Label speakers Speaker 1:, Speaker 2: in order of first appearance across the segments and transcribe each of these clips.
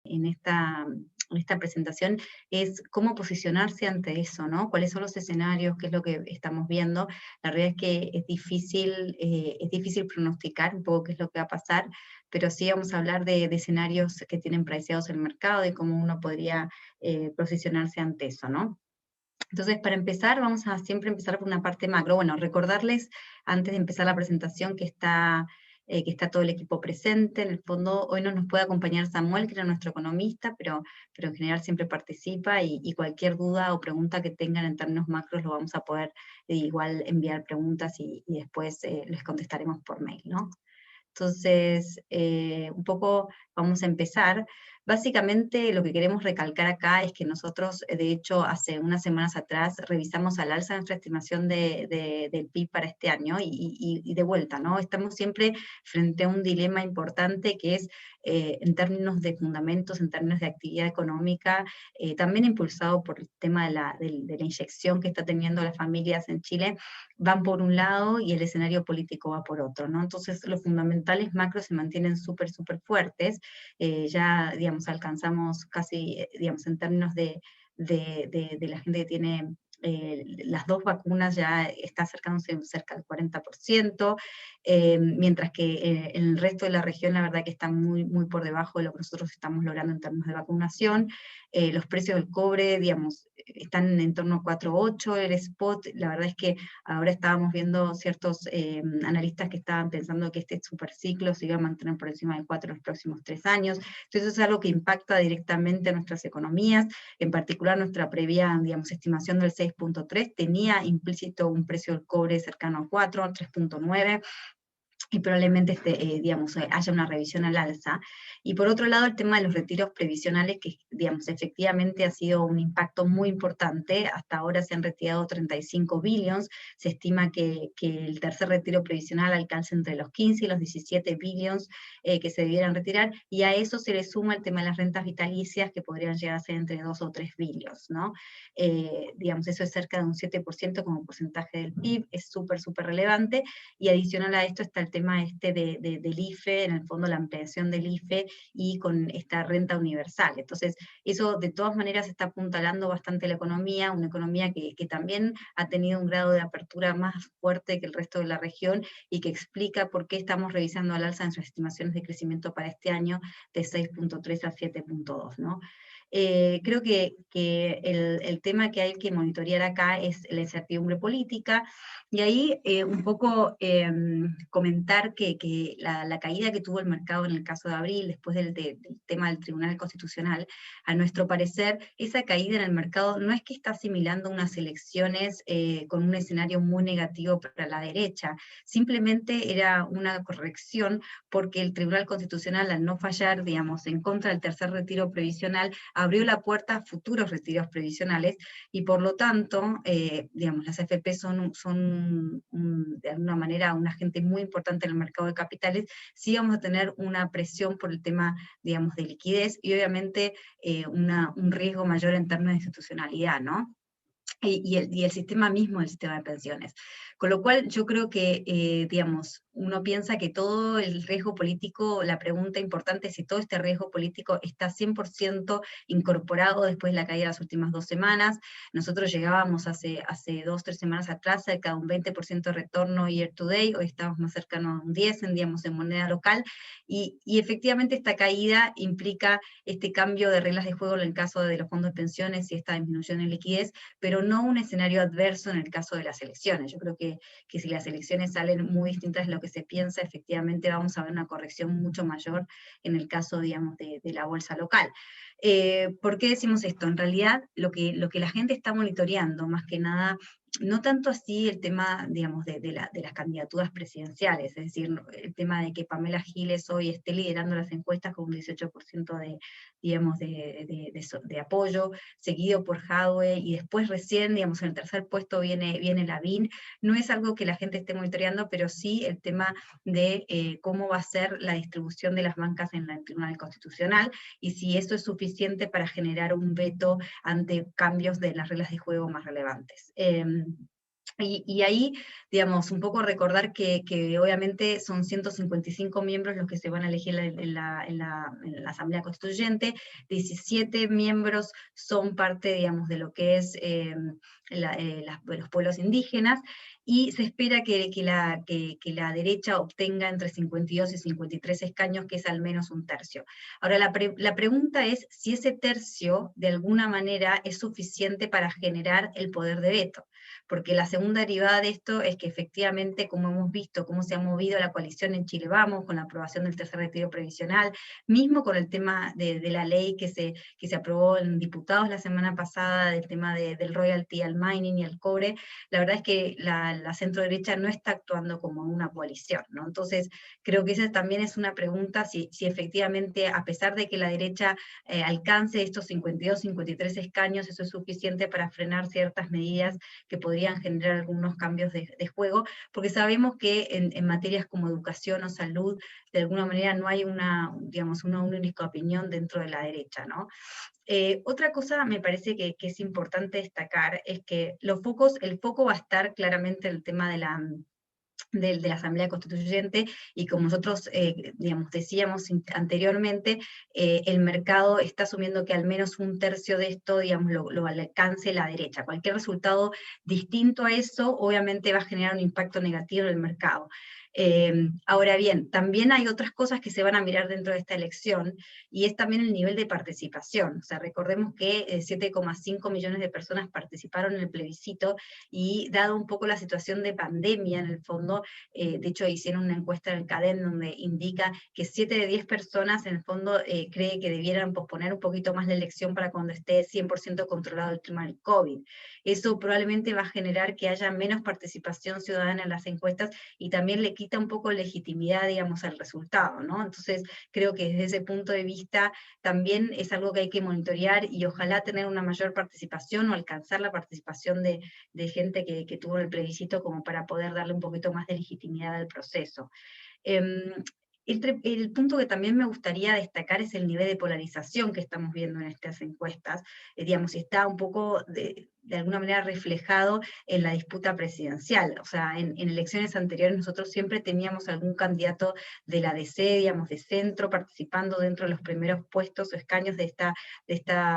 Speaker 1: en esta presentación es cómo posicionarse ante eso, ¿no? ¿Cuáles son los escenarios? ¿Qué es lo que estamos viendo? La realidad es que es difícil pronosticar un poco qué es lo que va a pasar, pero sí vamos a hablar de escenarios que tienen priceados el mercado y cómo uno podría posicionarse ante eso, ¿no? Entonces, para empezar, vamos a siempre empezar por una parte macro. Bueno, recordarles antes de empezar la presentación que está todo el equipo presente. En el fondo, hoy no nos puede acompañar Samuel, que era nuestro economista, pero en general siempre participa y cualquier duda o pregunta que tengan en términos macros lo vamos a poder igual enviar preguntas y después les contestaremos por mail, ¿no? Entonces, un poco vamos a empezar. Básicamente lo que queremos recalcar acá es que nosotros, de hecho, hace unas semanas atrás revisamos al alza nuestra estimación del PIB para este año y de vuelta, ¿no? Estamos siempre frente a un dilema importante que es en términos de fundamentos, en términos de actividad económica, también impulsado por el tema de la inyección que está teniendo las familias en Chile, van por un lado y el escenario político va por otro, ¿no? Entonces los fundamentales macros se mantienen súper, súper fuertes, ya, digamos, alcanzamos casi, digamos, en términos de la gente que tiene las dos vacunas ya está acercándose cerca del 40%, mientras que en el resto de la región la verdad que está muy, muy por debajo de lo que nosotros estamos logrando en términos de vacunación. Los precios del cobre, digamos, están en torno a 4.8, el spot, la verdad es que ahora estábamos viendo ciertos analistas que estaban pensando que este superciclo se iba a mantener por encima de 4 en los próximos 3 años, entonces es algo que impacta directamente a nuestras economías, en particular nuestra previa, digamos, estimación del 6.3 tenía implícito un precio del cobre cercano a 4, 3.9, y probablemente digamos, haya una revisión al alza. Y por otro lado, el tema de los retiros previsionales, que digamos, efectivamente ha sido un impacto muy importante. Hasta ahora se han retirado 35 billions. Se estima que el tercer retiro previsional alcance entre los 15 y los 17 billions que se debieran retirar, y a eso se le suma el tema de las rentas vitalicias, que podrían llegar a ser entre 2 o 3 billions, ¿no? Digamos, eso es cerca de un 7% como porcentaje del PIB, es súper, súper relevante, y adicional a esto está el tema del IFE, en el fondo la ampliación del IFE y con esta renta universal. Entonces, eso de todas maneras está apuntalando bastante la economía, una economía que también ha tenido un grado de apertura más fuerte que el resto de la región y que explica por qué estamos revisando al alza nuestras estimaciones de crecimiento para este año de 6.3 a 7.2, ¿no? Creo que el tema que hay que monitorear acá es la incertidumbre política, y ahí un poco comentar que la caída que tuvo el mercado en el caso de abril, después del tema del Tribunal Constitucional, a nuestro parecer, esa caída en el mercado no es que está asimilando unas elecciones con un escenario muy negativo para la derecha, simplemente era una corrección porque el Tribunal Constitucional, al no fallar, digamos, en contra del tercer retiro previsional, abrió la puerta a futuros retiros previsionales, y por lo tanto, digamos, las AFP son de alguna manera un agente muy importante en el mercado de capitales. Sí vamos a tener una presión por el tema, digamos, de liquidez, y obviamente un riesgo mayor en términos de institucionalidad, ¿no? Y el sistema mismo del sistema de pensiones. Con lo cual yo creo que, digamos, uno piensa que todo el riesgo político, la pregunta importante es si todo este riesgo político está 100% incorporado después de la caída de las últimas 2 semanas. Nosotros llegábamos hace 2, 3 semanas atrás cerca de un 20% de retorno year to date, hoy estamos más cercanos a un 10 digamos, en moneda local, y efectivamente esta caída implica este cambio de reglas de juego en el caso de los fondos de pensiones y esta disminución en liquidez, pero no un escenario adverso en el caso de las elecciones. Yo creo que si las elecciones salen muy distintas de lo que se piensa, efectivamente vamos a ver una corrección mucho mayor en el caso, digamos, de la bolsa local. ¿Por qué decimos esto? En realidad, lo que la gente está monitoreando, más que nada, no tanto así el tema, digamos, de las candidaturas presidenciales, es decir, el tema de que Pamela Giles hoy esté liderando las encuestas con un 18% digamos, de apoyo, seguido por Jadwe, y después recién, digamos, en el tercer puesto viene Lavín. No es algo que la gente esté monitoreando, pero sí el tema de cómo va a ser la distribución de las bancas en el Tribunal Constitucional, y si eso es suficiente para generar un veto ante cambios de las reglas de juego más relevantes. Y ahí, digamos, un poco recordar que obviamente son 155 miembros los que se van a elegir en la Asamblea Constituyente, 17 miembros son parte, digamos, de lo que es los pueblos indígenas, y se espera que la derecha obtenga entre 52 y 53 escaños, que es al menos un tercio. Ahora, la pregunta es si ese tercio, de alguna manera, es suficiente para generar el poder de veto, porque la segunda derivada de esto es que efectivamente, como hemos visto, cómo se ha movido la coalición en Chile Vamos, con la aprobación del tercer retiro previsional, mismo con el tema de la ley que se aprobó en diputados la semana pasada, del tema del royalty al mining y al cobre, la verdad es que la centro derecha no está actuando como una coalición, ¿no? Entonces, creo que esa también es una pregunta, si efectivamente, a pesar de que la derecha alcance estos 52, 53 escaños, eso es suficiente para frenar ciertas medidas que podrían generar algunos cambios de juego, porque sabemos que en materias como educación o salud, de alguna manera no hay digamos, una única opinión dentro de la derecha, ¿no? Otra cosa me parece que es importante destacar es que el foco va a estar claramente en el tema de la Asamblea Constituyente, y como nosotros digamos, decíamos anteriormente, el mercado está asumiendo que al menos un tercio de esto, digamos, lo alcance la derecha. Cualquier resultado distinto a eso, obviamente va a generar un impacto negativo en el mercado. Ahora bien, también hay otras cosas que se van a mirar dentro de esta elección, y es también el nivel de participación. O sea, recordemos que 7,5 millones de personas participaron en el plebiscito, y dado un poco la situación de pandemia en el fondo, de hecho hicieron una encuesta en el CADEM donde indica que 7 de 10 personas en el fondo cree que debieran posponer un poquito más la elección para cuando esté 100% controlado el tema del COVID. Eso probablemente va a generar que haya menos participación ciudadana en las encuestas, y también le quita un poco legitimidad, digamos, al resultado, ¿no? Entonces, creo que desde ese punto de vista también es algo que hay que monitorear, y ojalá tener una mayor participación o alcanzar la participación de gente que tuvo el plebiscito, como para poder darle un poquito más de legitimidad al proceso. El punto que también me gustaría destacar es el nivel de polarización que estamos viendo en estas encuestas, digamos, y está un poco de alguna manera reflejado en la disputa presidencial. O sea, en elecciones anteriores nosotros siempre teníamos algún candidato de la DC, digamos, de centro, participando dentro de los primeros puestos o escaños de esta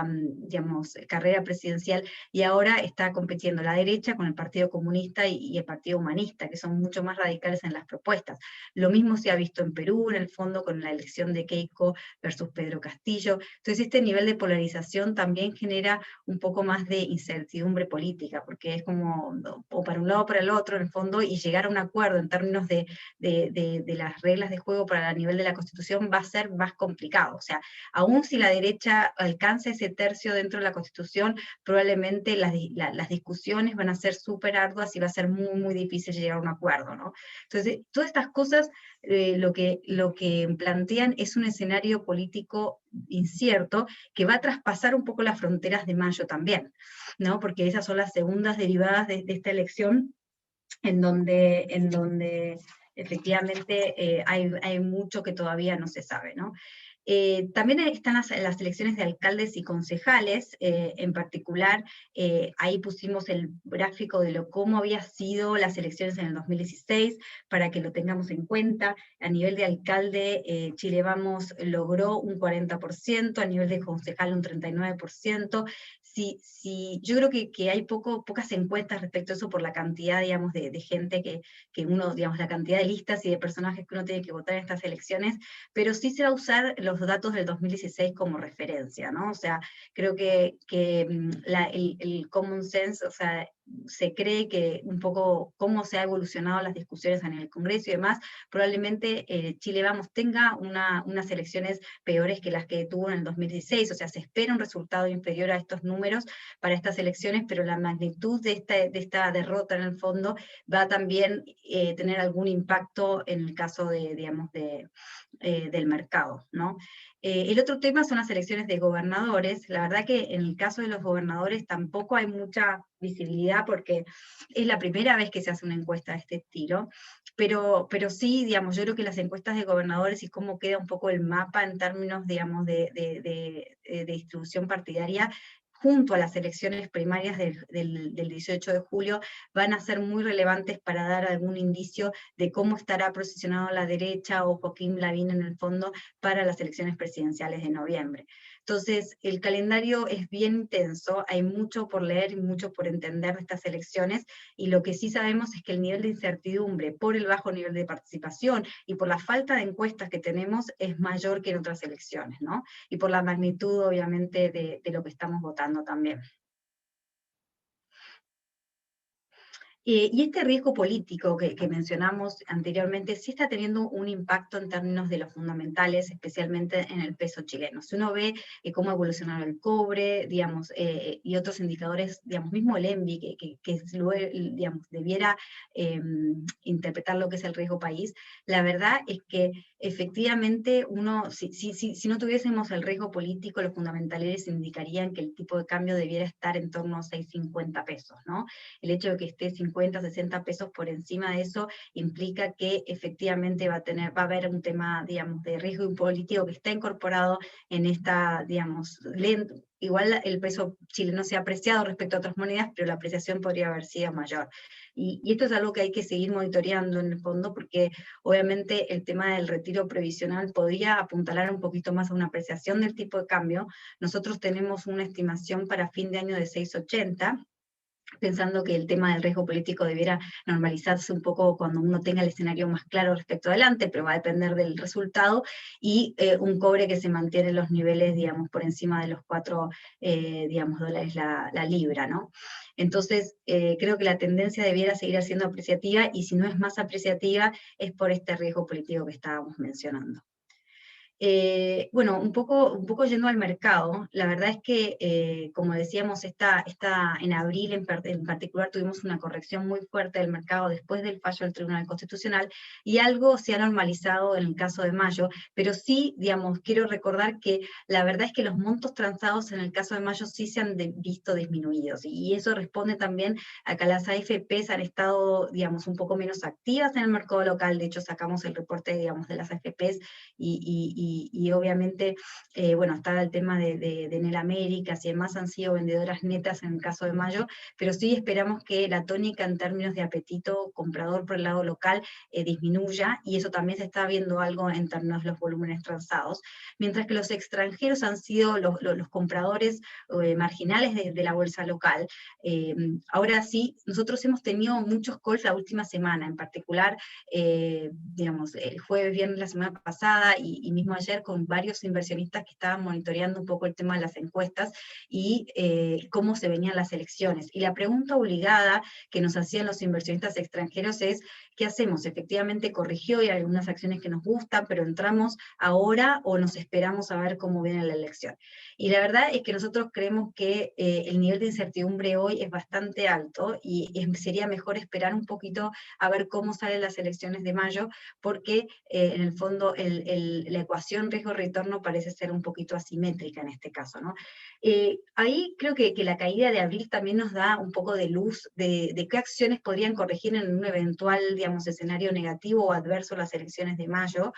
Speaker 1: digamos, carrera presidencial, y ahora está compitiendo la derecha con el Partido Comunista y el Partido Humanista, que son mucho más radicales en las propuestas. Lo mismo se ha visto en Perú, en el fondo, con la elección de Keiko versus Pedro Castillo. Entonces, este nivel de polarización también genera un poco más de incertidumbre política, porque es como, o para un lado o para el otro, en el fondo, y llegar a un acuerdo en términos de las reglas de juego para el nivel de la Constitución va a ser más complicado. O sea, aún si la derecha alcanza ese tercio dentro de la Constitución, probablemente las discusiones van a ser súper arduas y va a ser muy, muy difícil llegar a un acuerdo, ¿no? Entonces, todas estas cosas lo que plantean es un escenario político incierto, que va a traspasar un poco las fronteras de mayo también, ¿no? Porque esas son las segundas derivadas de esta elección, en donde efectivamente hay mucho que todavía no se sabe, ¿no? También están las elecciones de alcaldes y concejales, en particular, ahí pusimos el gráfico de cómo había sido las elecciones en el 2016, para que lo tengamos en cuenta. A nivel de alcalde, Chile Vamos logró un 40%, a nivel de concejal un 39%. Yo creo que hay pocas encuestas respecto a eso, por la cantidad, digamos, de gente que uno, digamos, la cantidad de listas y de personajes que uno tiene que votar en estas elecciones, pero sí se va a usar los datos del 2016 como referencia, ¿no? O sea, creo que el common sense, o sea, se cree que un poco cómo se han evolucionado las discusiones en el Congreso y demás, probablemente Chile Vamos tenga unas elecciones peores que las que tuvo en el 2016, o sea, se espera un resultado inferior a estos números para estas elecciones, pero la magnitud de esta derrota en el fondo va a también tener algún impacto en el caso digamos, del mercado, ¿no? El otro tema son las elecciones de gobernadores. La verdad que en el caso de los gobernadores tampoco hay mucha visibilidad, porque es la primera vez que se hace una encuesta de este estilo, pero sí, digamos, yo creo que las encuestas de gobernadores y cómo queda un poco el mapa en términos, digamos, de distribución partidaria, junto a las elecciones primarias del 18 de julio, van a ser muy relevantes para dar algún indicio de cómo estará posicionado la derecha o Joaquín Lavín en el fondo para las elecciones presidenciales de noviembre. Entonces, el calendario es bien intenso, hay mucho por leer y mucho por entender de estas elecciones, y lo que sí sabemos es que el nivel de incertidumbre por el bajo nivel de participación y por la falta de encuestas que tenemos es mayor que en otras elecciones, ¿no? Y por la magnitud, obviamente, de lo que estamos votando también. Y este riesgo político que mencionamos anteriormente sí está teniendo un impacto en términos de los fundamentales, especialmente en el peso chileno. Si uno ve cómo ha evolucionado el cobre, digamos, y otros indicadores, digamos, mismo el ENVI, digamos, debiera interpretar lo que es el riesgo país, la verdad es que efectivamente si no tuviésemos el riesgo político, los fundamentales indicarían que el tipo de cambio debiera estar en torno a 6,50 pesos, ¿no? El hecho de que esté 50, 60 pesos por encima de eso implica que efectivamente va a haber un tema, digamos, de riesgo político que está incorporado en esta, digamos, igual el peso chileno se ha apreciado respecto a otras monedas, pero la apreciación podría haber sido mayor. Y esto es algo que hay que seguir monitoreando en el fondo, porque obviamente el tema del retiro previsional podría apuntalar un poquito más a una apreciación del tipo de cambio. Nosotros tenemos una estimación para fin de año de 6,80, pensando que el tema del riesgo político debiera normalizarse un poco cuando uno tenga el escenario más claro respecto a adelante, pero va a depender del resultado, y un cobre que se mantiene en los niveles, digamos, por encima de los 4, digamos, dólares la libra, ¿no? Entonces, creo que la tendencia debiera seguir siendo apreciativa, y si no es más apreciativa, es por este riesgo político que estábamos mencionando. Bueno, un poco yendo al mercado, la verdad es que, como decíamos, en abril en particular tuvimos una corrección muy fuerte del mercado después del fallo del Tribunal Constitucional, y algo se ha normalizado en el caso de mayo, pero sí, digamos, quiero recordar que la verdad es que los montos transados en el caso de mayo sí se han visto disminuidos, y eso responde también a que las AFPs han estado, digamos, un poco menos activas en el mercado local. De hecho, sacamos el reporte, digamos, de las AFPs, y obviamente, bueno, está el tema de Enel Américas y demás, han sido vendedoras netas en el caso de mayo, pero sí esperamos que la tónica en términos de apetito comprador por el lado local disminuya, y eso también se está viendo algo en términos de los volúmenes transados, mientras que los extranjeros han sido los compradores marginales de la bolsa local. Ahora sí, nosotros hemos tenido muchos calls la última semana, en particular, digamos, el jueves, viernes la semana pasada, y mismo ayer, con varios inversionistas que estaban monitoreando un poco el tema de las encuestas y cómo se venían las elecciones. Y la pregunta obligada que nos hacían los inversionistas extranjeros es: ¿qué hacemos? Efectivamente corrigió y hay algunas acciones que nos gustan, pero ¿entramos ahora o nos esperamos a ver cómo viene la elección? Y la verdad es que nosotros creemos que el nivel de incertidumbre hoy es bastante alto, y sería mejor esperar un poquito a ver cómo salen las elecciones de mayo, porque en el fondo la ecuación riesgo-retorno parece ser un poquito asimétrica en este caso, ¿no? Ahí creo que la caída de abril también nos da un poco de luz de qué acciones podrían corregir en un eventual, digamos, escenario negativo o adverso a las elecciones de mayo,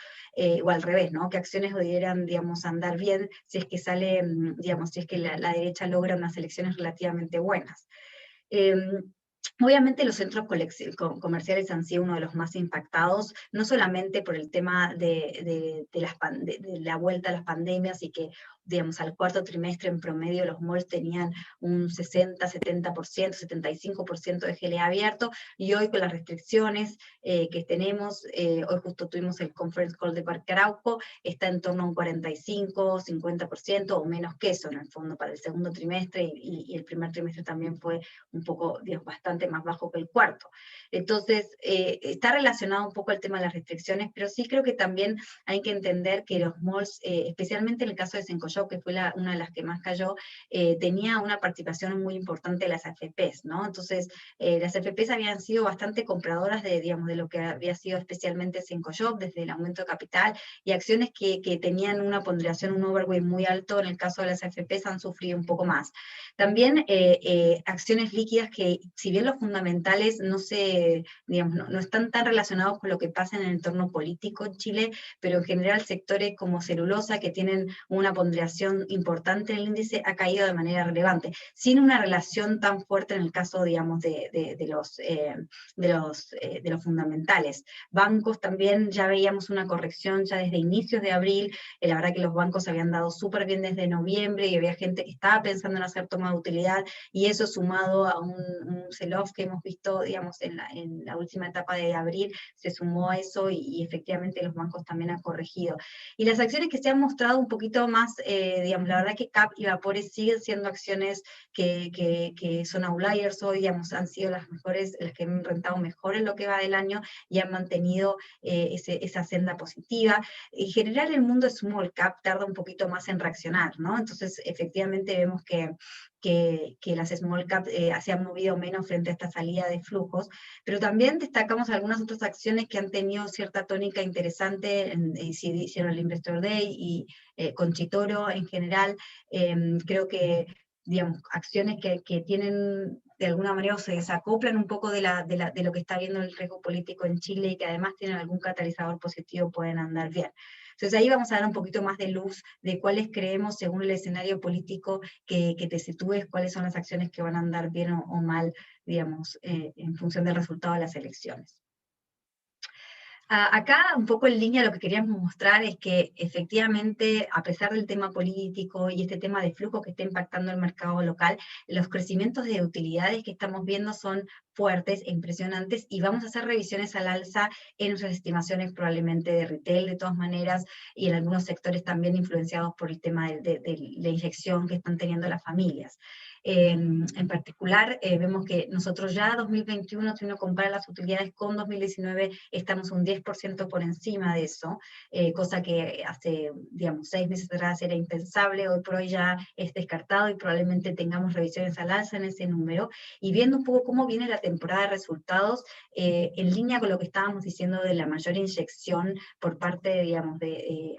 Speaker 1: o al revés, ¿no? ¿Qué acciones pudieran, digamos, andar bien si es que sale, digamos, si es que la derecha logra unas elecciones relativamente buenas? Obviamente los centros comerciales han sido uno de los más impactados, no solamente por el tema de la vuelta a las pandemias, y que, digamos, al cuarto trimestre en promedio los malls tenían un 60, 70%, 75% de GLA abierto, y hoy con las restricciones que tenemos, hoy justo tuvimos el conference call de Parque Arauco, está en torno a un 45, 50% o menos que eso en el fondo para el segundo trimestre, y el primer trimestre también fue un poco, digamos, bastante más bajo que el cuarto. Entonces, está relacionado un poco al tema de las restricciones, pero sí creo que también hay que entender que los malls, especialmente en el caso de Sencoyoc, que fue una de las que más cayó, tenía una participación muy importante de las AFPs, ¿no? Entonces, las AFPs habían sido bastante compradoras digamos, de lo que había sido especialmente Sencoyoc, desde el aumento de capital, y acciones que tenían una ponderación, un overweight muy alto, en el caso de las AFPs han sufrido un poco más. También acciones líquidas que, si bien los fundamentales digamos, no están tan relacionados con lo que pasa en el entorno político en Chile, pero en general sectores como celulosa, que tienen una ponderación variación importante en el índice, ha caído de manera relevante, sin una relación tan fuerte en el caso, digamos, de los fundamentales. Bancos también ya veíamos una corrección ya desde inicios de abril, la verdad que los bancos habían dado súper bien desde noviembre y había gente que estaba pensando en hacer toma de utilidad, y eso sumado a un sell-off que hemos visto, digamos, en la última etapa de abril, se sumó a eso y efectivamente los bancos también han corregido. Y las acciones que se han mostrado un poquito más, digamos, la verdad que CAP y Vapores siguen siendo acciones que son outliers hoy, digamos, han sido las mejores, las que han rentado mejor en lo que va del año y han mantenido esa senda positiva. En general el mundo de small cap tarda un poquito más en reaccionar, ¿no? Entonces efectivamente vemos que las small cap se han movido menos frente a esta salida de flujos, pero también destacamos algunas otras acciones que han tenido cierta tónica interesante, si hicieron el Investor Day y con Chitoro en general, creo que, digamos, acciones que tienen de alguna manera o se desacoplan un poco de lo que está viendo el riesgo político en Chile y que además tienen algún catalizador positivo, pueden andar bien. Entonces ahí vamos a dar un poquito más de luz de cuáles creemos, según el escenario político, que te sitúes, cuáles son las acciones que van a andar bien o mal, digamos, en función del resultado de las elecciones. Acá, un poco en línea, lo que queríamos mostrar es que efectivamente, a pesar del tema político y este tema de flujo que está impactando el mercado local, los crecimientos de utilidades que estamos viendo son fuertes e impresionantes, y vamos a hacer revisiones al alza en nuestras estimaciones probablemente de retail de todas maneras, y en algunos sectores también influenciados por el tema de la inyección que están teniendo las familias. En particular, vemos que nosotros ya 2021, si uno compara las utilidades con 2019, estamos un 10% por encima de eso, cosa que hace, digamos, 6 meses atrás era impensable, hoy por hoy ya es descartado y probablemente tengamos revisiones al alza en ese número, y viendo un poco cómo viene la temporada de resultados, en línea con lo que estábamos diciendo de la mayor inyección por parte, digamos,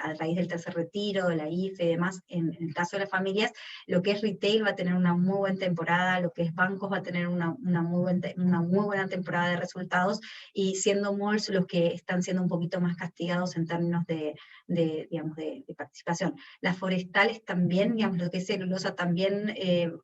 Speaker 1: a raíz del tercer retiro, de la IFE y demás, en el caso de las familias, lo que es retail va a tener una muy buena temporada, lo que es bancos va a tener una muy buena temporada de resultados, y siendo malls los que están siendo un poquito más castigados en términos digamos, de participación. Las forestales también, digamos, lo que es celulosa también,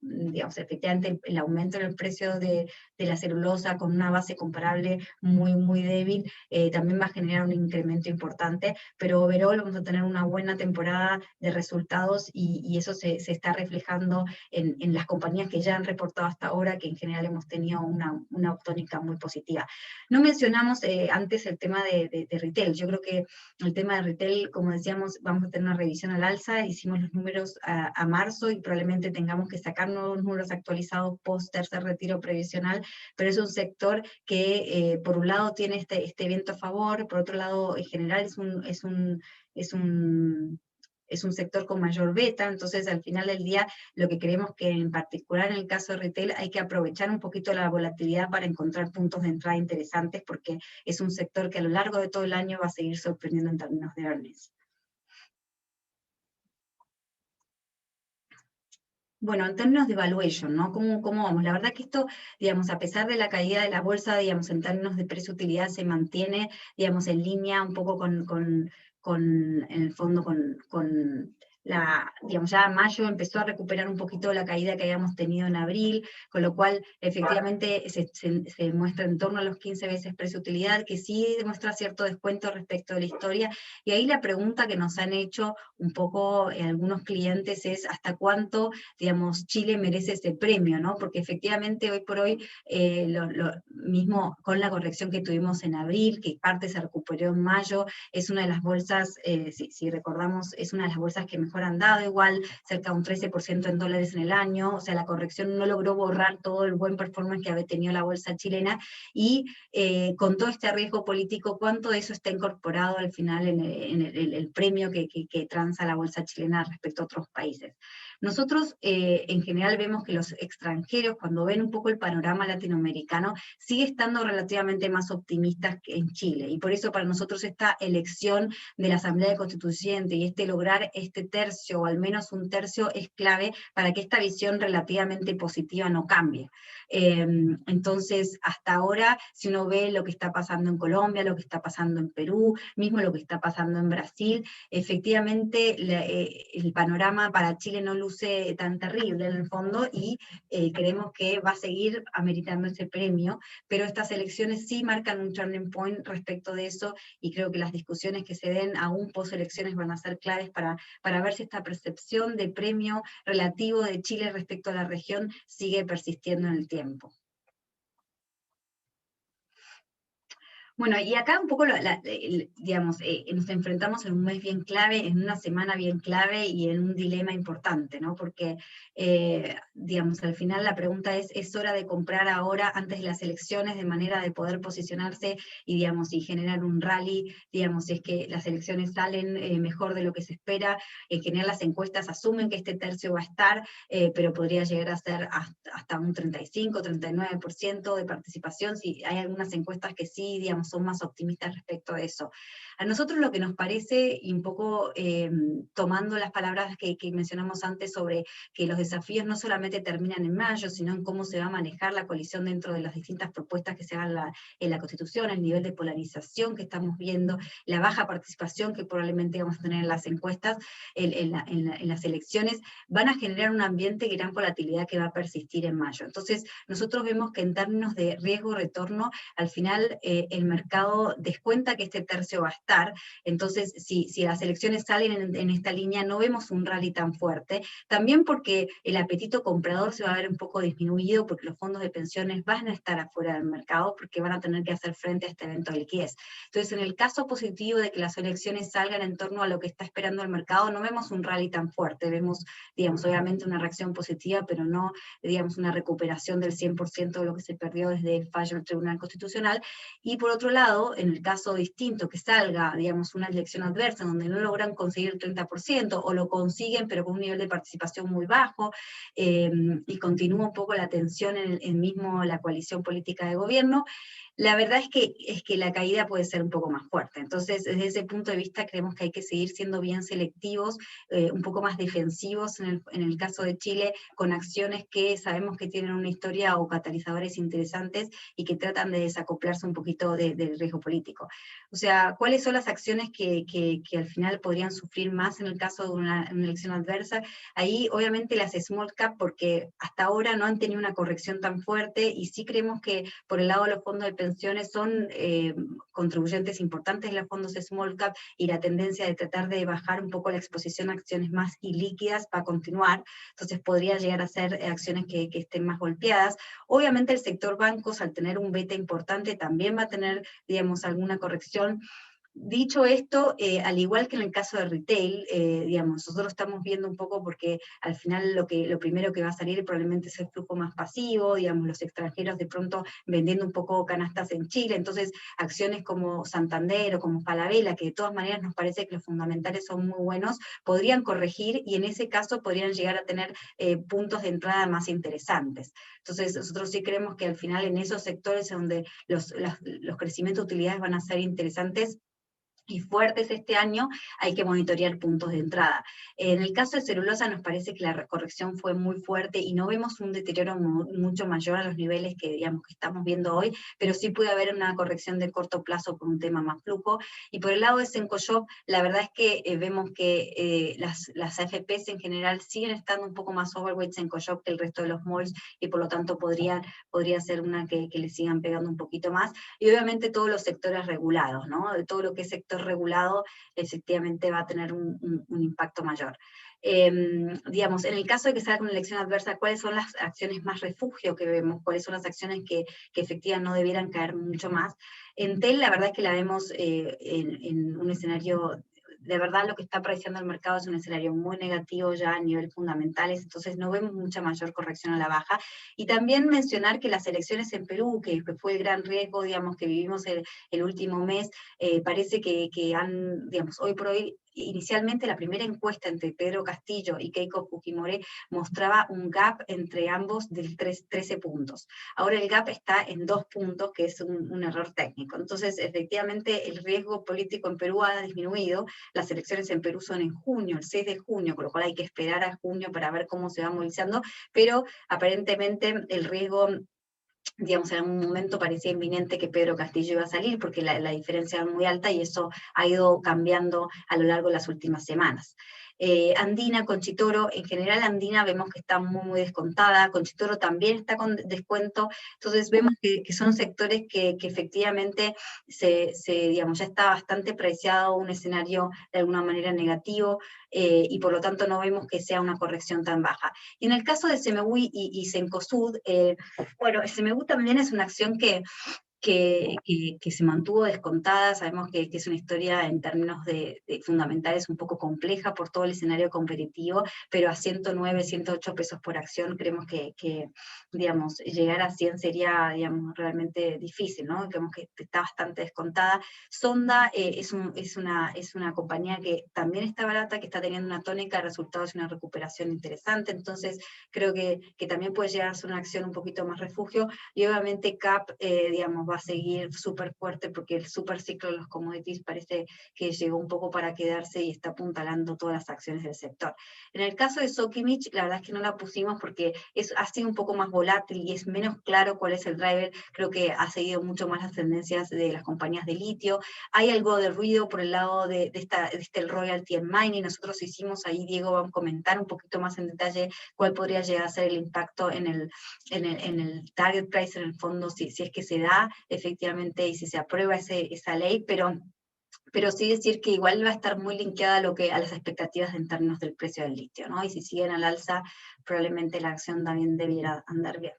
Speaker 1: digamos, efectivamente el aumento en el precio de la celulosa con una base comparable muy, muy débil, también va a generar un incremento importante, pero overall vamos a tener una buena temporada de resultados, y eso se está reflejando en las compañías que ya han reportado hasta ahora, que en general hemos tenido una tónica muy positiva. No mencionamos antes el tema de retail. Yo creo que el tema de retail, como decíamos, vamos a tener una revisión al alza, hicimos los números a marzo y probablemente tengamos que sacar nuevos números actualizados post tercer retiro previsional, pero es un sector que por un lado tiene este viento a favor, por otro lado en general es un sector con mayor beta, entonces al final del día lo que creemos que en particular en el caso de retail hay que aprovechar un poquito la volatilidad para encontrar puntos de entrada interesantes, porque es un sector que a lo largo de todo el año va a seguir sorprendiendo en términos de earnings. Bueno, en términos de valuation, ¿no? ¿Cómo vamos? La verdad que esto, digamos, a pesar de la caída de la bolsa, digamos, en términos de precio-utilidad se mantiene, digamos, en línea un poco en el fondo, digamos, ya mayo empezó a recuperar un poquito la caída que habíamos tenido en abril, con lo cual efectivamente se muestra en torno a los 15 veces precio-utilidad, que sí demuestra cierto descuento respecto de la historia, y ahí la pregunta que nos han hecho un poco algunos clientes es hasta cuánto, digamos, Chile merece ese premio, ¿no? Porque efectivamente hoy por hoy, lo mismo con la corrección que tuvimos en abril, que parte se recuperó en mayo, es una de las bolsas, si recordamos, es una de las bolsas que mejor han dado, igual cerca de un 13% en dólares en el año, o sea, la corrección no logró borrar todo el buen performance que había tenido la bolsa chilena, y con todo este riesgo político, ¿cuánto de eso está incorporado al final en el premio que transa la bolsa chilena respecto a otros países? Nosotros en general vemos que los extranjeros, cuando ven un poco el panorama latinoamericano, sigue estando relativamente más optimistas que en Chile, y por eso para nosotros esta elección de la Asamblea Constituyente y lograr este tercio, o al menos un tercio, es clave para que esta visión relativamente positiva no cambie. Entonces, hasta ahora, si uno ve lo que está pasando en Colombia, lo que está pasando en Perú, mismo lo que está pasando en Brasil, efectivamente el panorama para Chile no luce tan terrible en el fondo, y creemos que va a seguir ameritando ese premio, pero estas elecciones sí marcan un turning point respecto de eso, y creo que las discusiones que se den aún post elecciones van a ser claves para ver si esta percepción de premio relativo de Chile respecto a la región sigue persistiendo en el tiempo. Bueno, y acá un poco, digamos, nos enfrentamos en un mes bien clave, en una semana bien clave y en un dilema importante, ¿no? Porque, digamos, al final la pregunta ¿es hora de comprar ahora, antes de las elecciones, de manera de poder posicionarse y, digamos, y generar un rally, digamos, si es que las elecciones salen mejor de lo que se espera? En general las encuestas asumen que este tercio va a estar, pero podría llegar a ser hasta un 35, 39% de participación, si hay algunas encuestas que sí, digamos, son más optimistas respecto a eso. A nosotros lo que nos parece, y un poco tomando las palabras que mencionamos antes sobre que los desafíos no solamente terminan en mayo, sino en cómo se va a manejar la coalición dentro de las distintas propuestas que se hagan en la Constitución, el nivel de polarización que estamos viendo, la baja participación que probablemente vamos a tener en las encuestas, en las elecciones, van a generar un ambiente de gran volatilidad que va a persistir en mayo. Entonces, nosotros vemos que en términos de riesgo-retorno, al final el mercado descuenta que este tercio va a estar. Entonces, si las elecciones salen en esta línea, no vemos un rally tan fuerte, también porque el apetito comprador se va a ver un poco disminuido, porque los fondos de pensiones van a estar afuera del mercado, porque van a tener que hacer frente a este evento de liquidez. Entonces, en el caso positivo de que las elecciones salgan en torno a lo que está esperando el mercado, no vemos un rally tan fuerte, vemos, digamos, obviamente una reacción positiva, pero no, digamos, una recuperación del 100% de lo que se perdió desde el fallo del Tribunal Constitucional. Y por otro lado, en el caso distinto, que salga, digamos, una elección adversa donde no logran conseguir el 30%, o lo consiguen pero con un nivel de participación muy bajo, y continúa un poco la tensión en mismo la coalición política de gobierno, la verdad es que la caída puede ser un poco más fuerte. Entonces, desde ese punto de vista, creemos que hay que seguir siendo bien selectivos, un poco más defensivos en el caso de Chile, con acciones que sabemos que tienen una historia o catalizadores interesantes y que tratan de desacoplarse un poquito del riesgo político. O sea, ¿cuáles son las acciones que al final podrían sufrir más en el caso de una elección adversa? Ahí, obviamente, las small cap, porque hasta ahora no han tenido una corrección tan fuerte, y sí creemos que por el lado de los fondos de pensiones son contribuyentes importantes de los fondos small cap, y la tendencia de tratar de bajar un poco la exposición a acciones más ilíquidas va a continuar. Entonces podría llegar a ser acciones que estén más golpeadas. Obviamente el sector bancos, al tener un beta importante, también va a tener, digamos, alguna corrección. Dicho esto, al igual que en el caso de retail, digamos, nosotros estamos viendo un poco, porque al final lo primero que va a salir probablemente es el flujo más pasivo, digamos, los extranjeros de pronto vendiendo un poco canastas en Chile. Entonces acciones como Santander o como Falabella, que de todas maneras nos parece que los fundamentales son muy buenos, podrían corregir, y en ese caso podrían llegar a tener puntos de entrada más interesantes. Entonces nosotros sí creemos que al final en esos sectores donde los crecimientos de utilidades van a ser interesantes y fuertes este año, hay que monitorear puntos de entrada. En el caso de celulosa nos parece que la corrección fue muy fuerte y no vemos un deterioro mucho mayor a los niveles que, digamos, que estamos viendo hoy, pero sí puede haber una corrección de corto plazo por un tema más flujo. Y por el lado de Sencoshop, la verdad es que vemos que las AFPs en general siguen estando un poco más overweight Sencoshop que el resto de los malls, y por lo tanto podría ser una que le sigan pegando un poquito más. Y obviamente todos los sectores regulados, ¿no? De todo lo que es sector regulado, efectivamente va a tener un impacto mayor. Digamos, en el caso de que salga una elección adversa, ¿cuáles son las acciones más refugio que vemos? ¿Cuáles son las acciones que efectivamente no debieran caer mucho más? Entel, la verdad es que la vemos en un escenario, de verdad lo que está apreciando el mercado es un escenario muy negativo ya a nivel fundamentales, entonces no vemos mucha mayor corrección a la baja. Y también mencionar que las elecciones en Perú, que fue el gran riesgo, digamos, que vivimos el último mes, parece que han, digamos, hoy por hoy inicialmente la primera encuesta entre Pedro Castillo y Keiko Fujimori mostraba un gap entre ambos de 13 puntos. Ahora el gap está en 2 puntos, que es un error técnico. Entonces, efectivamente, el riesgo político en Perú ha disminuido. Las elecciones en Perú son en junio, el 6 de junio, con lo cual hay que esperar a junio para ver cómo se va movilizando, pero aparentemente el riesgo, digamos, en algún momento parecía inminente que Pedro Castillo iba a salir, porque la diferencia era muy alta y eso ha ido cambiando a lo largo de las últimas semanas. Andina, Conchitoro, en general Andina vemos que está muy descontada, Conchitoro también está con descuento, entonces vemos que son sectores que efectivamente digamos, ya está bastante preciado un escenario de alguna manera negativo, y por lo tanto no vemos que sea una corrección tan baja. Y en el caso de CMU y Cencosud, bueno, el CMU también es una acción que se mantuvo descontada. Sabemos que es una historia en términos de fundamentales un poco compleja por todo el escenario competitivo, pero a 109, 108 pesos por acción creemos que digamos, llegar a 100 sería, digamos, realmente difícil, ¿no? Creemos que está bastante descontada. Sonda es una compañía que también está barata, que está teniendo una tónica de resultados y una recuperación interesante, entonces creo que también puede llegar a ser una acción un poquito más refugio, y obviamente CAP, digamos, va a seguir súper fuerte porque el super ciclo de los commodities parece que llegó un poco para quedarse y está apuntalando todas las acciones del sector. En el caso de Sokimich, la verdad es que no la pusimos porque ha sido un poco más volátil y es menos claro cuál es el driver. Creo que ha seguido mucho más las tendencias de las compañías de litio. Hay algo de ruido por el lado de este royalty en mining. Nosotros hicimos ahí, Diego va a comentar un poquito más en detalle cuál podría llegar a ser el impacto en el target price, en el fondo, si es que se da efectivamente y si se aprueba esa ley, pero sí decir que igual va a estar muy linkeada a las expectativas en términos del precio del litio, ¿no? Y si siguen al alza, probablemente la acción también debiera andar bien.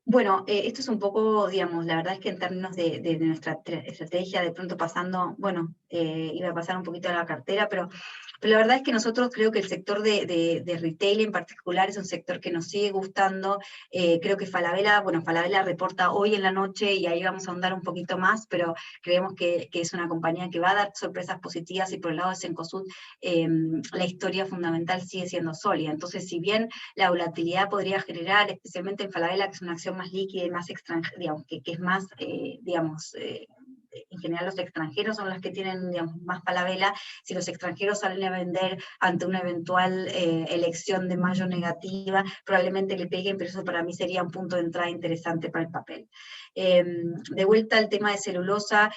Speaker 1: Bueno, esto es un poco, digamos, la verdad es que en términos de nuestra estrategia, de pronto pasando, bueno, iba a pasar un poquito a la cartera, pero la verdad es que nosotros creo que el sector de retail en particular es un sector que nos sigue gustando. Creo que Falabella reporta hoy en la noche y ahí vamos a ahondar un poquito más, pero creemos que es una compañía que va a dar sorpresas positivas, y por el lado de Cencosud la historia fundamental sigue siendo sólida. Entonces, si bien la volatilidad podría generar, especialmente en Falabella, que es una acción más líquida y más extranjera, digamos, que es más, digamos, en general los extranjeros son los que tienen, digamos, más Falabella. Si los extranjeros salen a vender ante una eventual elección de mayo negativa, probablemente le peguen, pero eso para mí sería un punto de entrada interesante para el papel. De vuelta al tema de celulosa,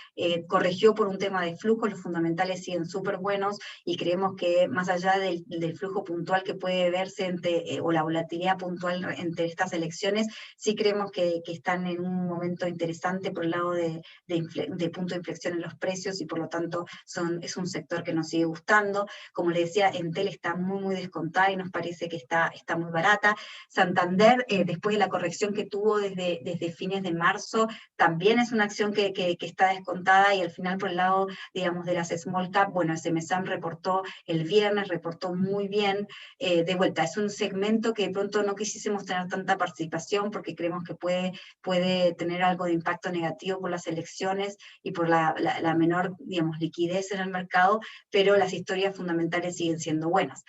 Speaker 1: corrigió por un tema de flujo, los fundamentales siguen súper buenos, y creemos que más allá del flujo puntual que puede verse o la volatilidad puntual entre estas elecciones, sí creemos que están en un momento interesante por el lado de punto de inflexión en los precios, y por lo tanto es un sector que nos sigue gustando. Como les decía, Entel está muy descontada y nos parece que está muy barata. Santander, después de la corrección que tuvo desde fines de marzo, también es una acción que está descontada, y al final por el lado, digamos, de las small cap, bueno, SMSAM reportó el viernes, reportó muy bien. De vuelta, es un segmento que de pronto no quisiésemos tener tanta participación porque creemos que puede tener algo de impacto negativo por las elecciones y por la menor, digamos, liquidez en el mercado, pero las historias fundamentales siguen siendo buenas.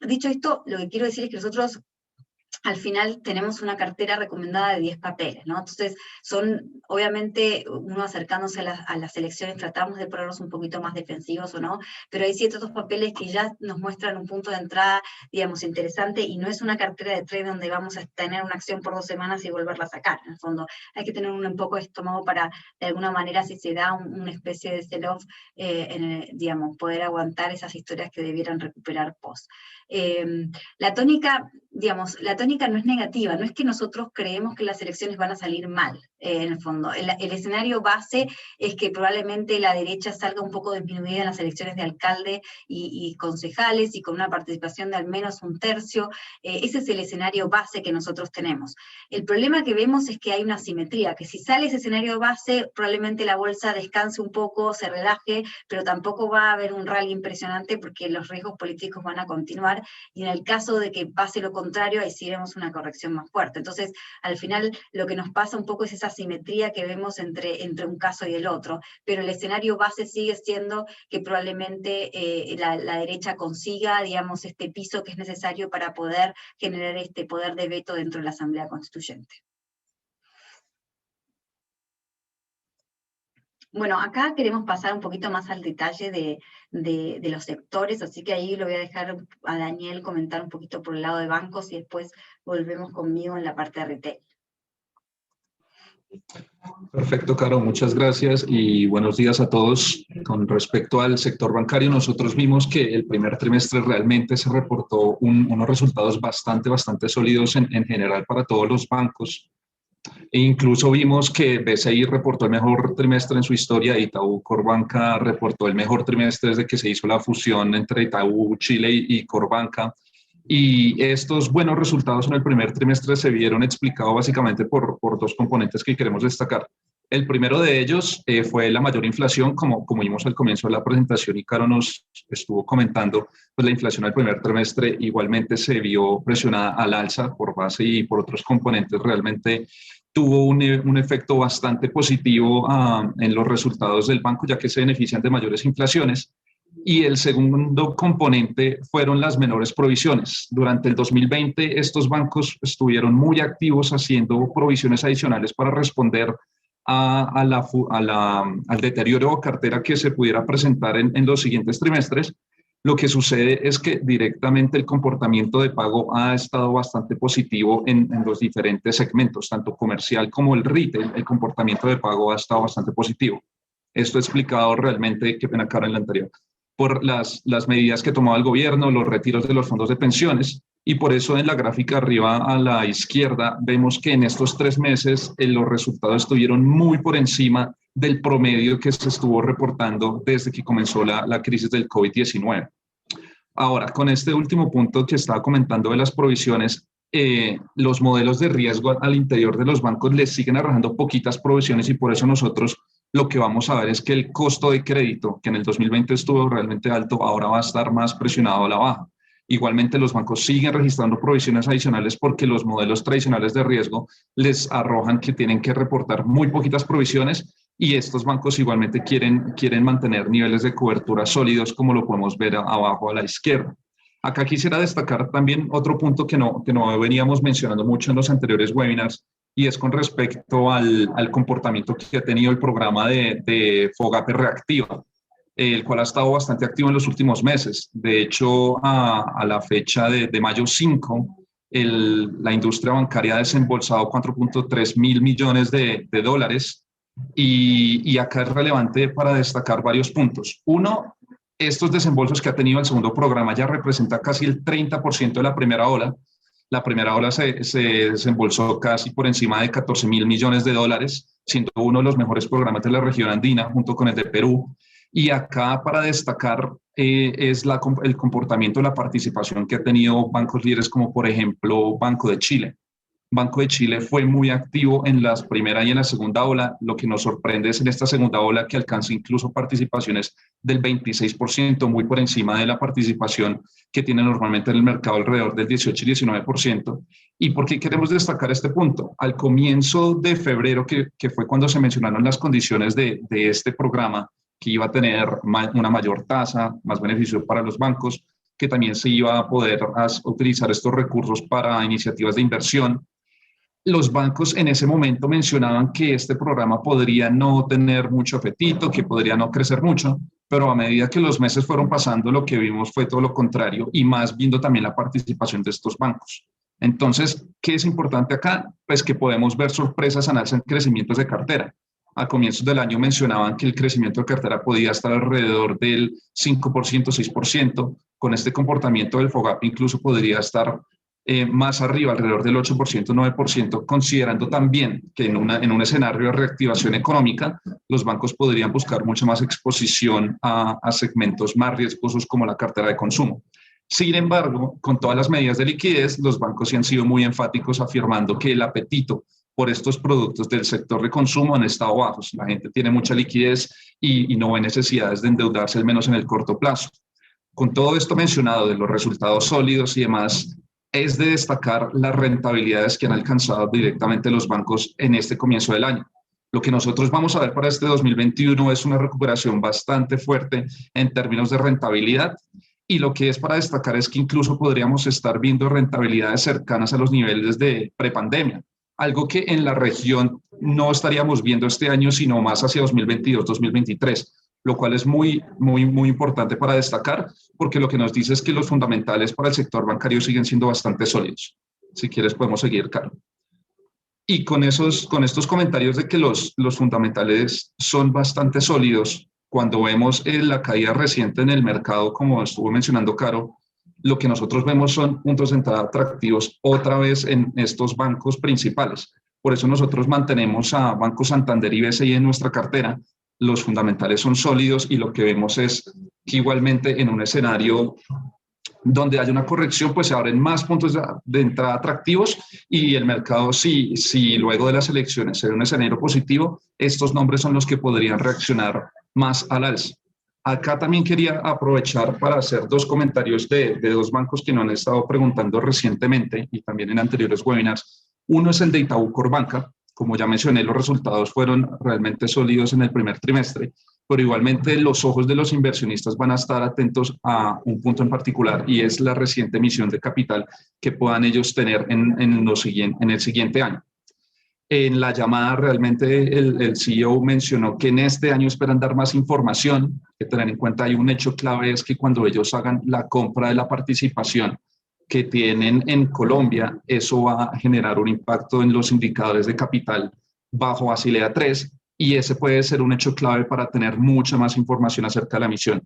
Speaker 1: Dicho esto, lo que quiero decir es que nosotros al final tenemos una cartera recomendada de 10 papeles, ¿no? Entonces, obviamente, uno acercándose a las elecciones, tratamos de ponernos un poquito más defensivos o no, pero hay ciertos papeles que ya nos muestran un punto de entrada, digamos, interesante, y no es una cartera de trade donde vamos a tener una acción por 2 semanas y volverla a sacar. En el fondo, hay que tener un poco de estómago para, de alguna manera, si se da una especie de sell-off, digamos, poder aguantar esas historias que debieran recuperar post. La tónica no es negativa, no es que nosotros creemos que las elecciones van a salir mal, en el fondo. El escenario base es que probablemente la derecha salga un poco disminuida en las elecciones de alcalde y concejales, y con una participación de al menos 1/3. Ese es el escenario base que nosotros tenemos. El problema que vemos es que hay una asimetría, que si sale ese escenario base, probablemente la bolsa descanse un poco, se relaje, pero tampoco va a haber un rally impresionante porque los riesgos políticos van a continuar, y en el caso de que pase lo contrario, contrario, ahí sí vemos una corrección más fuerte. Entonces, al final, lo que nos pasa un poco es esa simetría que vemos entre un caso y el otro, pero el escenario base sigue siendo que probablemente la derecha consiga, digamos, este piso que es necesario para poder generar este poder de veto dentro de la Asamblea Constituyente. Bueno, acá queremos pasar un poquito más al detalle de los sectores, así que ahí lo voy a dejar a Daniel comentar un poquito por el lado de bancos y después volvemos conmigo en la parte de retail.
Speaker 2: Perfecto, Caro, muchas gracias y buenos días a todos. Con respecto al sector bancario, nosotros vimos que el primer trimestre realmente se reportó unos resultados bastante sólidos en general para todos los bancos. E incluso vimos que BCI reportó el mejor trimestre en su historia, Itaú Corbanca reportó el mejor trimestre desde que se hizo la fusión entre Itaú Chile y Corbanca. Y estos buenos resultados en el primer trimestre se vieron explicados básicamente por dos componentes que queremos destacar. El primero de ellos fue la mayor inflación, como vimos al comienzo de la presentación y Caro nos estuvo comentando, pues la inflación al primer trimestre igualmente se vio presionada al alza por base y por otros componentes. Realmente tuvo un efecto bastante positivo en los resultados del banco, ya que se benefician de mayores inflaciones. Y el segundo componente fueron las menores provisiones. Durante el 2020, estos bancos estuvieron muy activos haciendo provisiones adicionales para responder al deterioro de cartera que se pudiera presentar en los siguientes trimestres. Lo que sucede es que directamente el comportamiento de pago ha estado bastante positivo en los diferentes segmentos, tanto comercial como el retail. El comportamiento de pago ha estado bastante positivo. Esto explicado realmente, qué pena, Cara, en la anterior, por las medidas que tomaba el gobierno, los retiros de los fondos de pensiones, y por eso en la gráfica arriba a la izquierda vemos que en estos 3 meses los resultados estuvieron muy por encima del promedio que se estuvo reportando desde que comenzó la crisis del COVID-19. Ahora, con este último punto que estaba comentando de las provisiones, los modelos de riesgo al interior de los bancos les siguen arrojando poquitas provisiones y por eso nosotros lo que vamos a ver es que el costo de crédito, que en el 2020 estuvo realmente alto, ahora va a estar más presionado a la baja. Igualmente, los bancos siguen registrando provisiones adicionales porque los modelos tradicionales de riesgo les arrojan que tienen que reportar muy poquitas provisiones y estos bancos igualmente quieren mantener niveles de cobertura sólidos, como lo podemos ver abajo a la izquierda. Acá quisiera destacar también otro punto que no veníamos mencionando mucho en los anteriores webinars, y es con respecto al comportamiento que ha tenido el programa de FOGAPE Reactiva, el cual ha estado bastante activo en los últimos meses. De hecho, a la fecha de mayo 5, la industria bancaria ha desembolsado 4.3 mil millones de dólares, y acá es relevante para destacar varios puntos. Uno, estos desembolsos que ha tenido el segundo programa ya representa casi el 30% de la primera ola. La primera ola se desembolsó casi por encima de 14 mil millones de dólares, siendo uno de los mejores programas de la región andina, junto con el de Perú. Y acá para destacar es el comportamiento de la participación que ha tenido bancos líderes como por ejemplo Banco de Chile. Banco de Chile fue muy activo en la primera y en la segunda ola. Lo que nos sorprende es en esta segunda ola que alcanza incluso participaciones del 26%, muy por encima de la participación que tiene normalmente en el mercado, alrededor del 18 y 19%. ¿Y por qué queremos destacar este punto? Al comienzo de febrero, que fue cuando se mencionaron las condiciones de este programa, que iba a tener una mayor tasa, más beneficio para los bancos, que también se iba a poder utilizar estos recursos para iniciativas de inversión. Los bancos en ese momento mencionaban que este programa podría no tener mucho apetito, que podría no crecer mucho, pero a medida que los meses fueron pasando, lo que vimos fue todo lo contrario y más viendo también la participación de estos bancos. Entonces, ¿qué es importante acá? Pues que podemos ver sorpresas en alza en crecimientos de cartera. A comienzos del año mencionaban que el crecimiento de cartera podía estar alrededor del 5%, 6%. Con este comportamiento del FOGAP incluso podría estar más arriba, alrededor del 8%, 9%, considerando también que en un escenario de reactivación económica, los bancos podrían buscar mucha más exposición a segmentos más riesgosos como la cartera de consumo. Sin embargo, con todas las medidas de liquidez, los bancos sí han sido muy enfáticos afirmando que el apetito por estos productos del sector de consumo han estado bajos. La gente tiene mucha liquidez y no ve necesidades de endeudarse, al menos en el corto plazo. Con todo esto mencionado de los resultados sólidos y demás, es de destacar las rentabilidades que han alcanzado directamente los bancos en este comienzo del año. Lo que nosotros vamos a ver para este 2021 es una recuperación bastante fuerte en términos de rentabilidad, y lo que es para destacar es que incluso podríamos estar viendo rentabilidades cercanas a los niveles de prepandemia, algo que en la región no estaríamos viendo este año, sino más hacia 2022-2023, lo cual es muy importante para destacar, porque lo que nos dice es que los fundamentales para el sector bancario siguen siendo bastante sólidos. Si quieres podemos seguir, Caro. Y con estos comentarios de que los fundamentales son bastante sólidos, cuando vemos la caída reciente en el mercado, como estuvo mencionando Caro, lo que nosotros vemos son puntos de entrada atractivos otra vez en estos bancos principales. Por eso nosotros mantenemos a Banco Santander y BCI en nuestra cartera. Los fundamentales son sólidos y lo que vemos es que igualmente en un escenario donde hay una corrección, pues se abren más puntos de entrada atractivos, y el mercado, si luego de las elecciones se ve un escenario positivo, estos nombres son los que podrían reaccionar más al alza. Acá también quería aprovechar para hacer dos comentarios de dos bancos que nos han estado preguntando recientemente y también en anteriores webinars. Uno es el de Itaú Corbanca. Como ya mencioné, los resultados fueron realmente sólidos en el primer trimestre, pero igualmente los ojos de los inversionistas van a estar atentos a un punto en particular, y es la reciente emisión de capital que puedan ellos tener en el siguiente año. En la llamada realmente el CEO mencionó que en este año esperan dar más información. Hay que tener en cuenta, hay un hecho clave, es que cuando ellos hagan la compra de la participación que tienen en Colombia, eso va a generar un impacto en los indicadores de capital bajo Basilea III, y ese puede ser un hecho clave para tener mucha más información acerca de la emisión.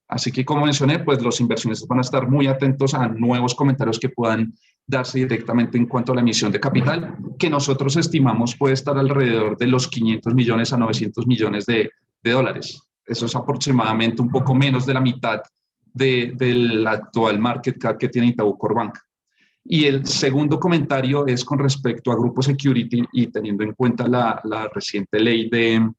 Speaker 2: Así que, como mencioné, pues los inversionistas van a estar muy atentos a nuevos comentarios que puedan darse directamente en cuanto a la emisión de capital, que nosotros estimamos puede estar alrededor de los 500 millones a 900 millones de dólares. Eso es aproximadamente un poco menos de la mitad del actual market cap que tiene Itaú Corbanca. Y el segundo comentario es con respecto a Grupo Security, y teniendo en cuenta la reciente ley de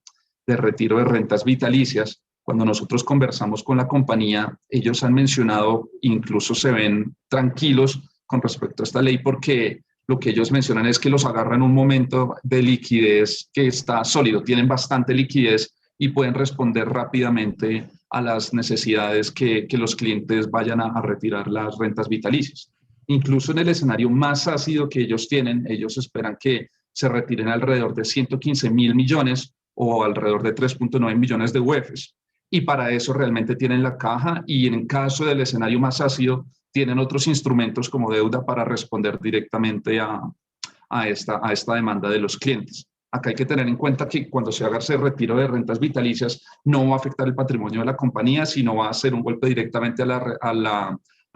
Speaker 2: retiro de rentas vitalicias. Cuando nosotros conversamos con la compañía, ellos han mencionado, incluso se ven tranquilos con respecto a esta ley, porque lo que ellos mencionan es que los agarran en un momento de liquidez que está sólido, tienen bastante liquidez y pueden responder rápidamente a las necesidades que los clientes vayan a retirar las rentas vitalicias. Incluso en el escenario más ácido que ellos tienen, ellos esperan que se retiren alrededor de 115.000 millones o alrededor de 3.9 millones de UEFs. Y para eso realmente tienen la caja, y en caso del escenario más ácido, tienen otros instrumentos como deuda para responder directamente a esta demanda de los clientes. Acá hay que tener en cuenta que cuando se haga ese retiro de rentas vitalicias, no va a afectar el patrimonio de la compañía, sino va a ser un golpe directamente a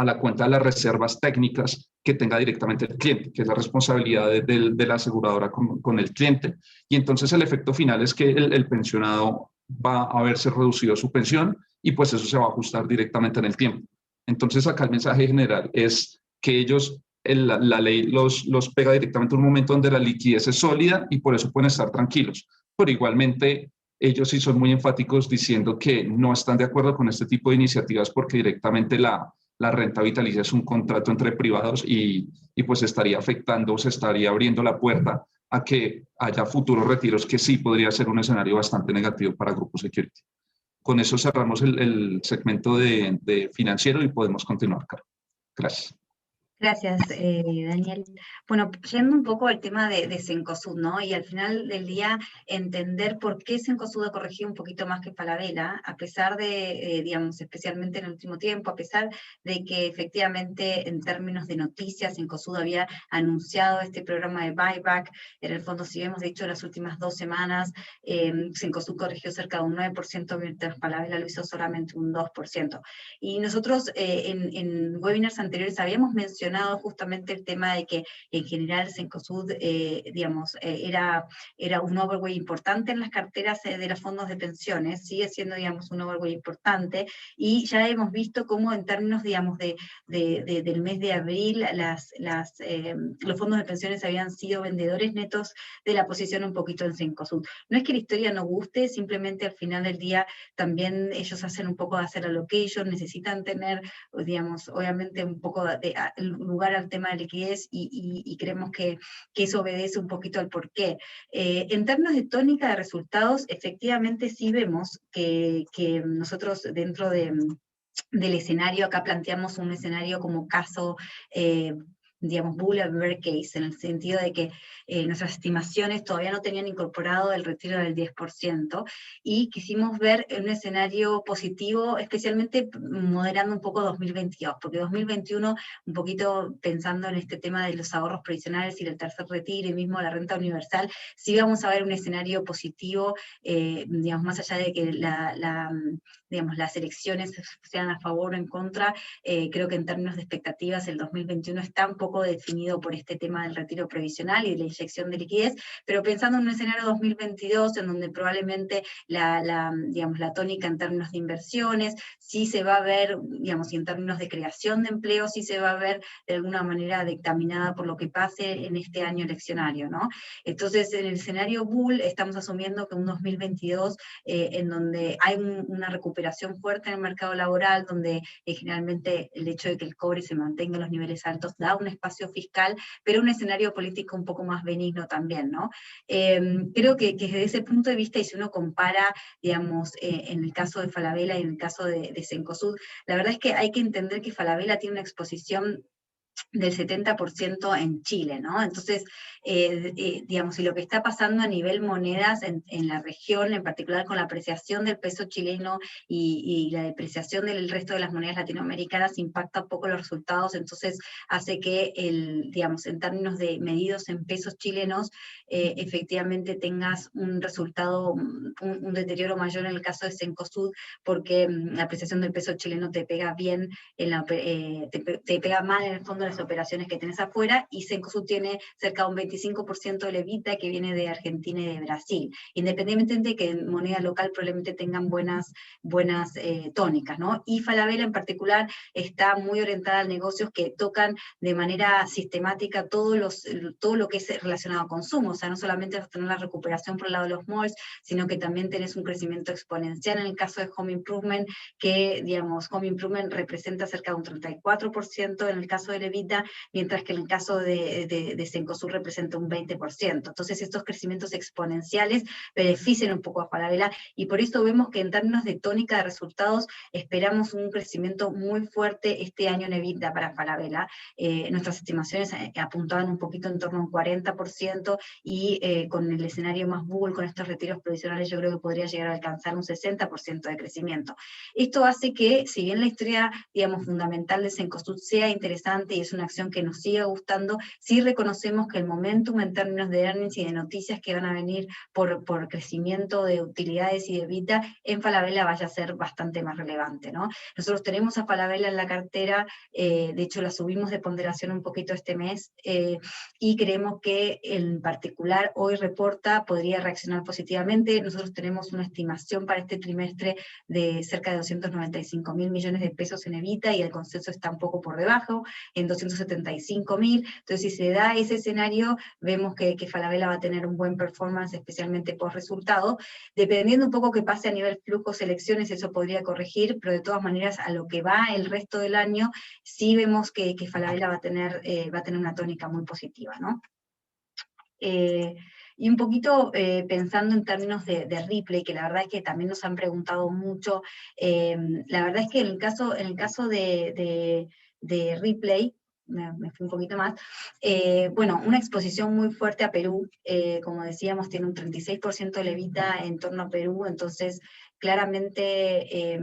Speaker 2: la cuenta de las reservas técnicas que tenga directamente el cliente, que es la responsabilidad de la aseguradora con el cliente. Y entonces el efecto final es que el pensionado va a verse reducido su pensión, y pues eso se va a ajustar directamente en el tiempo. Entonces acá el mensaje general es que ellos, la ley los pega directamente en un momento donde la liquidez es sólida, y por eso pueden estar tranquilos. Pero igualmente ellos sí son muy enfáticos diciendo que no están de acuerdo con este tipo de iniciativas, porque directamente la renta vitalicia es un contrato entre privados, y pues estaría afectando, se estaría abriendo la puerta a que haya futuros retiros, que sí podría ser un escenario bastante negativo para Grupo Security. Con eso cerramos el segmento de financiero y podemos continuar, Caro. Gracias.
Speaker 1: Gracias, Daniel. Bueno, yendo un poco al tema de Cencosud, ¿no? Y al final del día entender por qué Cencosud ha corregido un poquito más que Falabella, a pesar de, digamos, especialmente en el último tiempo, a pesar de que efectivamente en términos de noticias, Cencosud había anunciado este programa de buyback. En el fondo, si hemos dicho las últimas 2 semanas, Cencosud corrigió cerca de un 9%, mientras Falabella lo hizo solamente un 2%. Y nosotros en webinars anteriores habíamos mencionado justamente el tema de que en general Cencosud, digamos, era un overweight importante en las carteras de los fondos de pensiones, sigue siendo, digamos, un overweight importante, y ya hemos visto cómo en términos, digamos, del mes de abril, los fondos de pensiones habían sido vendedores netos de la posición un poquito en Cencosud. No es que la historia no guste, simplemente al final del día también ellos hacen un poco de hacer allocation, necesitan tener, digamos, obviamente un poco lugar al tema de liquidez y creemos que eso obedece un poquito al porqué. En términos de tónica de resultados, efectivamente sí vemos que nosotros dentro del escenario, acá planteamos un escenario como caso, digamos, bull and bear case, en el sentido de que nuestras estimaciones todavía no tenían incorporado el retiro del 10%, y quisimos ver un escenario positivo, especialmente moderando un poco 2022, porque 2021, un poquito pensando en este tema de los ahorros previsionales y el tercer retiro, y mismo la renta universal, sí vamos a ver un escenario positivo, digamos, más allá de que digamos, las elecciones sean a favor o en contra, creo que en términos de expectativas el 2021 está un poco definido por este tema del retiro previsional y de la inyección de liquidez, pero pensando en un escenario 2022 en donde probablemente digamos, la tónica en términos de inversiones sí se va a ver, digamos, y en términos de creación de empleo sí se va a ver de alguna manera dictaminada por lo que pase en este año eleccionario, ¿no? Entonces, en el escenario bull estamos asumiendo que un 2022 en donde hay una recuperación fuerte en el mercado laboral, donde generalmente el hecho de que el cobre se mantenga en los niveles altos da un espacio fiscal, pero un escenario político un poco más benigno también, ¿no? Creo que desde ese punto de vista, y si uno compara, digamos, en el caso de Falabella y en el caso de Cencosud, la verdad es que hay que entender que Falabella tiene una exposición del 70% en Chile, ¿no? Entonces, digamos, y lo que está pasando a nivel monedas en la región, en particular con la apreciación del peso chileno y la depreciación del resto de las monedas latinoamericanas, impacta un poco los resultados, entonces hace que, digamos, en términos de medidos en pesos chilenos, efectivamente tengas un resultado, un deterioro mayor en el caso de Cencosud, porque la apreciación del peso chileno te pega bien, te pega mal en el fondo las operaciones que tenés afuera, y Cencosud tiene cerca de un 25% del EBITDA que viene de Argentina y de Brasil, independientemente de que en moneda local probablemente tengan buenas tónicas, ¿no? Y Falabella en particular está muy orientada a negocios que tocan de manera sistemática todo lo que es relacionado a consumo, o sea, no solamente vas a tener la recuperación por el lado de los malls, sino que también tenés un crecimiento exponencial en el caso de Home Improvement, que, digamos, Home Improvement representa cerca de un 34% en el caso del EBITDA, mientras que en el caso de Cencosud representa un 20%. Entonces, estos crecimientos exponenciales benefician un poco a Falabella, y por eso vemos que en términos de tónica de resultados esperamos un crecimiento muy fuerte este año en EBITDA para Falabella. Nuestras estimaciones apuntaban un poquito en torno a un 40%, y con el escenario más bull, con estos retiros provisionales, yo creo que podría llegar a alcanzar un 60% de crecimiento. Esto hace que, si bien la historia, digamos, fundamental de Cencosud sea interesante y es una acción que nos siga gustando, sí reconocemos que el momentum en términos de earnings y de noticias que van a venir por crecimiento de utilidades y de EBITDA en Falabella vaya a ser bastante más relevante, ¿no? Nosotros tenemos a Falabella en la cartera, de hecho la subimos de ponderación un poquito este mes, y creemos que en particular hoy reporta, podría reaccionar positivamente. Nosotros tenemos una estimación para este trimestre de cerca de 295.000 millones de pesos en EBITDA, y el consenso está un poco por debajo, en 275.000, entonces si se da ese escenario, vemos que Falabella va a tener un buen performance, especialmente por resultado, dependiendo un poco que pase a nivel flujos, elecciones, eso podría corregir, pero de todas maneras a lo que va el resto del año, sí vemos que Falabella va a tener una tónica muy positiva, ¿no? Y un poquito pensando en términos de Ripley, que la verdad es que también nos han preguntado mucho, la verdad es que en el caso de Ripley, me fui un poquito más, bueno, una exposición muy fuerte a Perú, como decíamos, tiene un 36% de EBITDA en torno a Perú, entonces claramente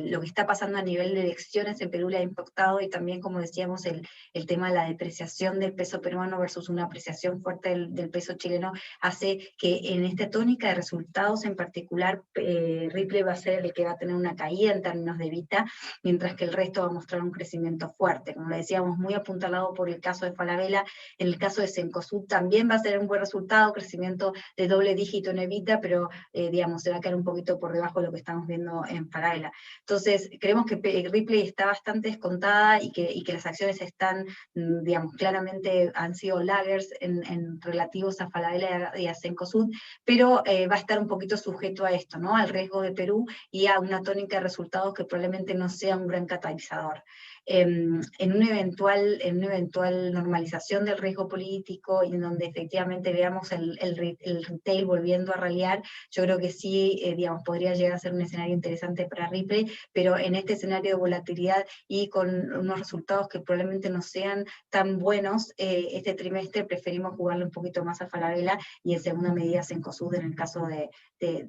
Speaker 1: lo que está pasando a nivel de elecciones en Perú le ha impactado, y también, como decíamos, el tema de la depreciación del peso peruano versus una apreciación fuerte del peso chileno hace que en esta tónica de resultados en particular, Ripley va a ser el que va a tener una caída en términos de EBITDA, mientras que el resto va a mostrar un crecimiento fuerte. Como le decíamos, muy apuntalado por el caso de Falabella, en el caso de Cencosud también va a ser un buen resultado, crecimiento de doble dígito en EBITDA, pero digamos, se va a quedar un poquito por debajo debajo de lo que estamos viendo en Falabella. Entonces, creemos que Ripley está bastante descontada y que las acciones están, digamos, claramente han sido laggers en relativos a Falabella y a Cencosud, pero va a estar un poquito sujeto a esto, ¿no? Al riesgo de Perú y a una tónica de resultados que probablemente no sea un gran catalizador. En una eventual normalización del riesgo político y en donde efectivamente veamos el retail volviendo a ralliar, yo creo que sí, digamos, podría llegar a ser un escenario interesante para Ripley, pero en este escenario de volatilidad y con unos resultados que probablemente no sean tan buenos, este trimestre preferimos jugarle un poquito más a Falabella y en segunda medida Cencosud en el caso de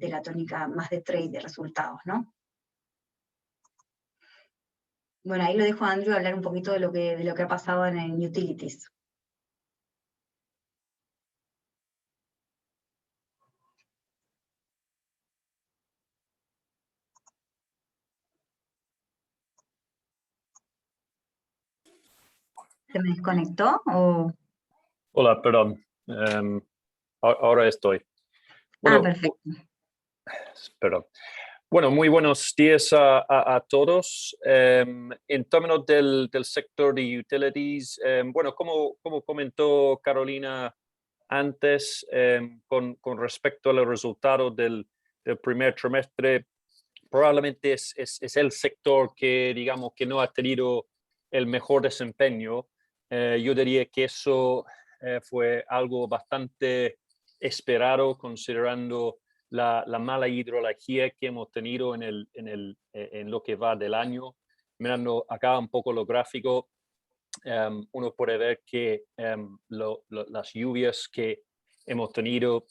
Speaker 1: la tónica más de trade de resultados, ¿no? Bueno, ahí lo dejo a Andrew hablar un poquito de lo que ha pasado en Utilities. ¿Se me desconectó? O...
Speaker 3: Hola, perdón. Ahora estoy. Bueno,
Speaker 1: perfecto.
Speaker 3: perdón. Bueno, muy buenos días a todos. En términos del sector de utilities, bueno, como comentó Carolina antes, con respecto a los resultados del primer trimestre, probablemente es el sector que, digamos, que no ha tenido el mejor desempeño. Yo diría que eso fue algo bastante esperado, considerando la mala hidrología que hemos tenido en lo que va del año. Mirando acá un poco lo gráfico, uno puede ver que las lluvias que hemos tenido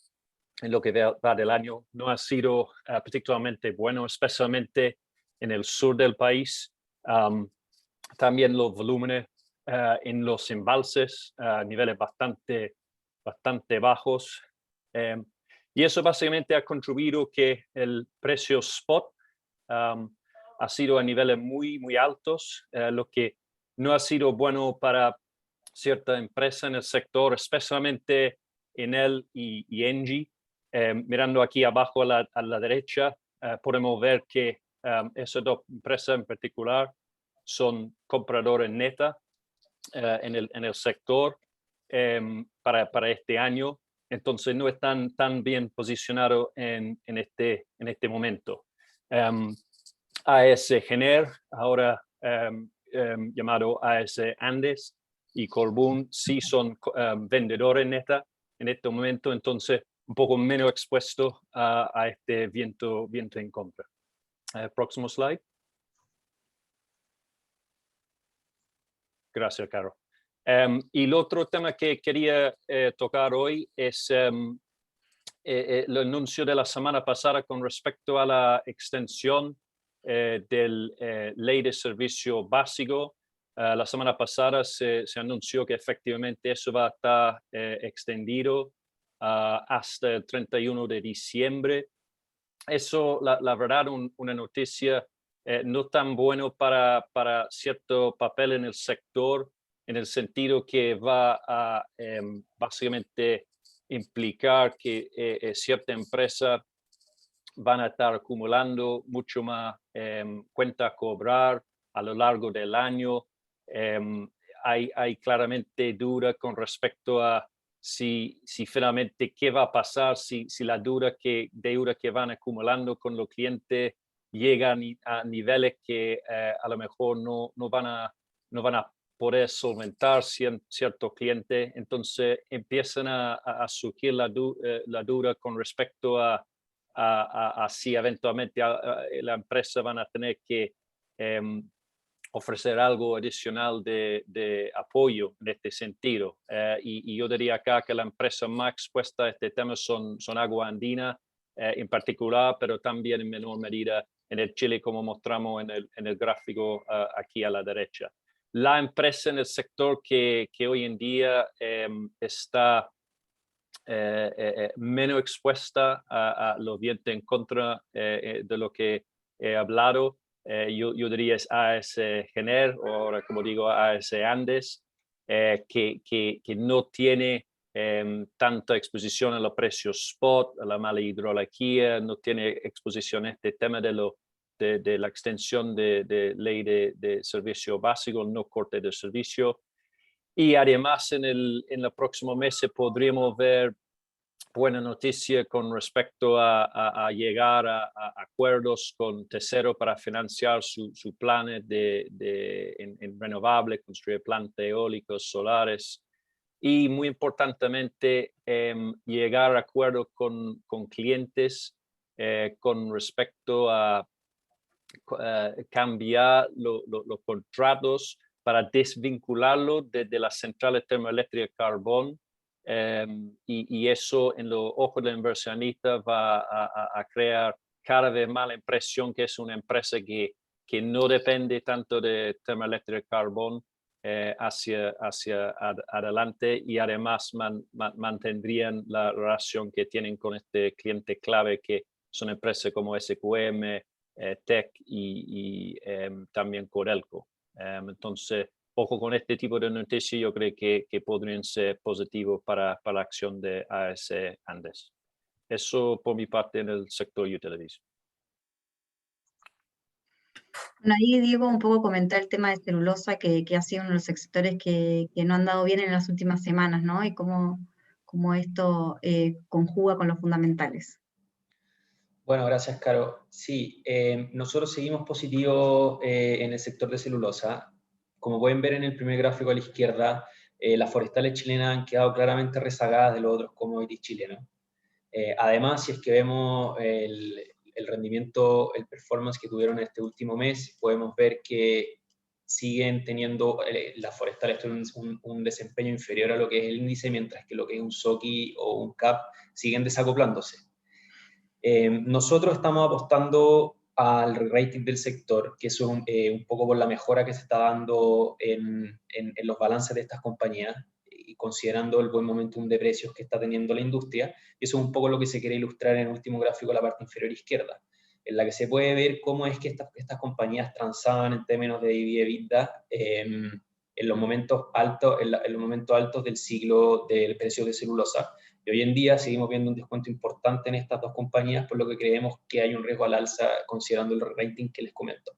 Speaker 3: en lo que va del año no ha sido particularmente bueno, especialmente en el sur del país. También los volúmenes en los embalses a niveles bastante bajos. Y eso básicamente ha contribuido que el precio spot ha sido a niveles muy altos, lo que no ha sido bueno para cierta empresa en el sector, especialmente Enel y Engie. Mirando aquí abajo a la derecha, podemos ver que esas dos empresas en particular son compradores neta en el sector para este año. Entonces no están tan bien posicionados en este momento. AS Gener, ahora llamado AS Andes, y Colbún sí son vendedores neta en este momento, entonces un poco menos expuesto a este viento en contra. Próximo slide. Gracias, Caro. Y el otro tema que quería tocar hoy es el anuncio de la semana pasada con respecto a la extensión del Ley de Servicio Básico. La semana pasada se anunció que efectivamente eso va a estar extendido hasta el 31 de diciembre. Eso, la verdad, una noticia no tan bueno para cierto papel en el sector, en el sentido que va a básicamente implicar que cierta empresa van a estar acumulando mucho más cuenta a cobrar a lo largo del año. Hay claramente duda con respecto a si finalmente qué va a pasar, si la deuda que van acumulando con los clientes llegan a niveles que a lo mejor no van a poder solventar ciertos clientes. Entonces empiezan a surgir la duda con respecto a si eventualmente la empresa van a tener que ofrecer algo adicional de apoyo en este sentido. Y yo diría acá que la empresa más expuesta a este tema son Agua Andina en particular, pero también en menor medida en el Chile, como mostramos en el gráfico aquí a la derecha. La empresa en el sector que hoy en día está menos expuesta a los vientos en contra de lo que he hablado, yo diría es AS Gener, o ahora como digo AS Andes, que no tiene tanta exposición a los precios spot, a la mala hidrología, no tiene exposición a este tema de la extensión de ley de servicio básico, no corte de servicio. Y además en los próximos meses podríamos ver buena noticia con respecto a llegar a acuerdos con terceros para financiar su planes en renovable, construir plantas eólicas, solares. Y muy importantemente, llegar a acuerdos con clientes con respecto a cambiar los contratos para desvincularlo desde las centrales termoeléctricas de carbón. Y eso en los ojos del inversionista va a crear cada vez más la impresión que es una empresa que no depende tanto de termoeléctrica de carbón hacia adelante, y además mantendrían la relación que tienen con este cliente clave, que son empresas como SQM, Tech y también Codelco. Entonces, ojo con este tipo de noticias, yo creo que podrían ser positivos para la acción de AES Andes. Eso por mi parte en el sector utilities.
Speaker 1: Bueno, ahí Diego un poco comentar el tema de celulosa, que ha sido uno de los sectores que no han dado bien en las últimas semanas, ¿no? Y cómo esto conjuga con los fundamentales.
Speaker 4: Bueno, gracias, Caro. Sí, nosotros seguimos positivos en el sector de celulosa. Como pueden ver en el primer gráfico a la izquierda, las forestales chilenas han quedado claramente rezagadas de los otros commodities chilenos. Además, si es que vemos el rendimiento, el performance que tuvieron este último mes, podemos ver que siguen teniendo las forestales un desempeño inferior a lo que es el índice, mientras que lo que es un SOCI o un CAP siguen desacoplándose. Nosotros estamos apostando al re-rating del sector, que es un poco por la mejora que se está dando en los balances de estas compañías, y considerando el buen momentum de precios que está teniendo la industria. Y eso es un poco lo que se quiere ilustrar en el último gráfico, la parte inferior izquierda, en la que se puede ver cómo es que estas compañías transaban en términos de EBITDA en los momentos altos del ciclo del precio de celulosa. Y hoy en día seguimos viendo un descuento importante en estas dos compañías, por lo que creemos que hay un riesgo al alza considerando el rating que les comento.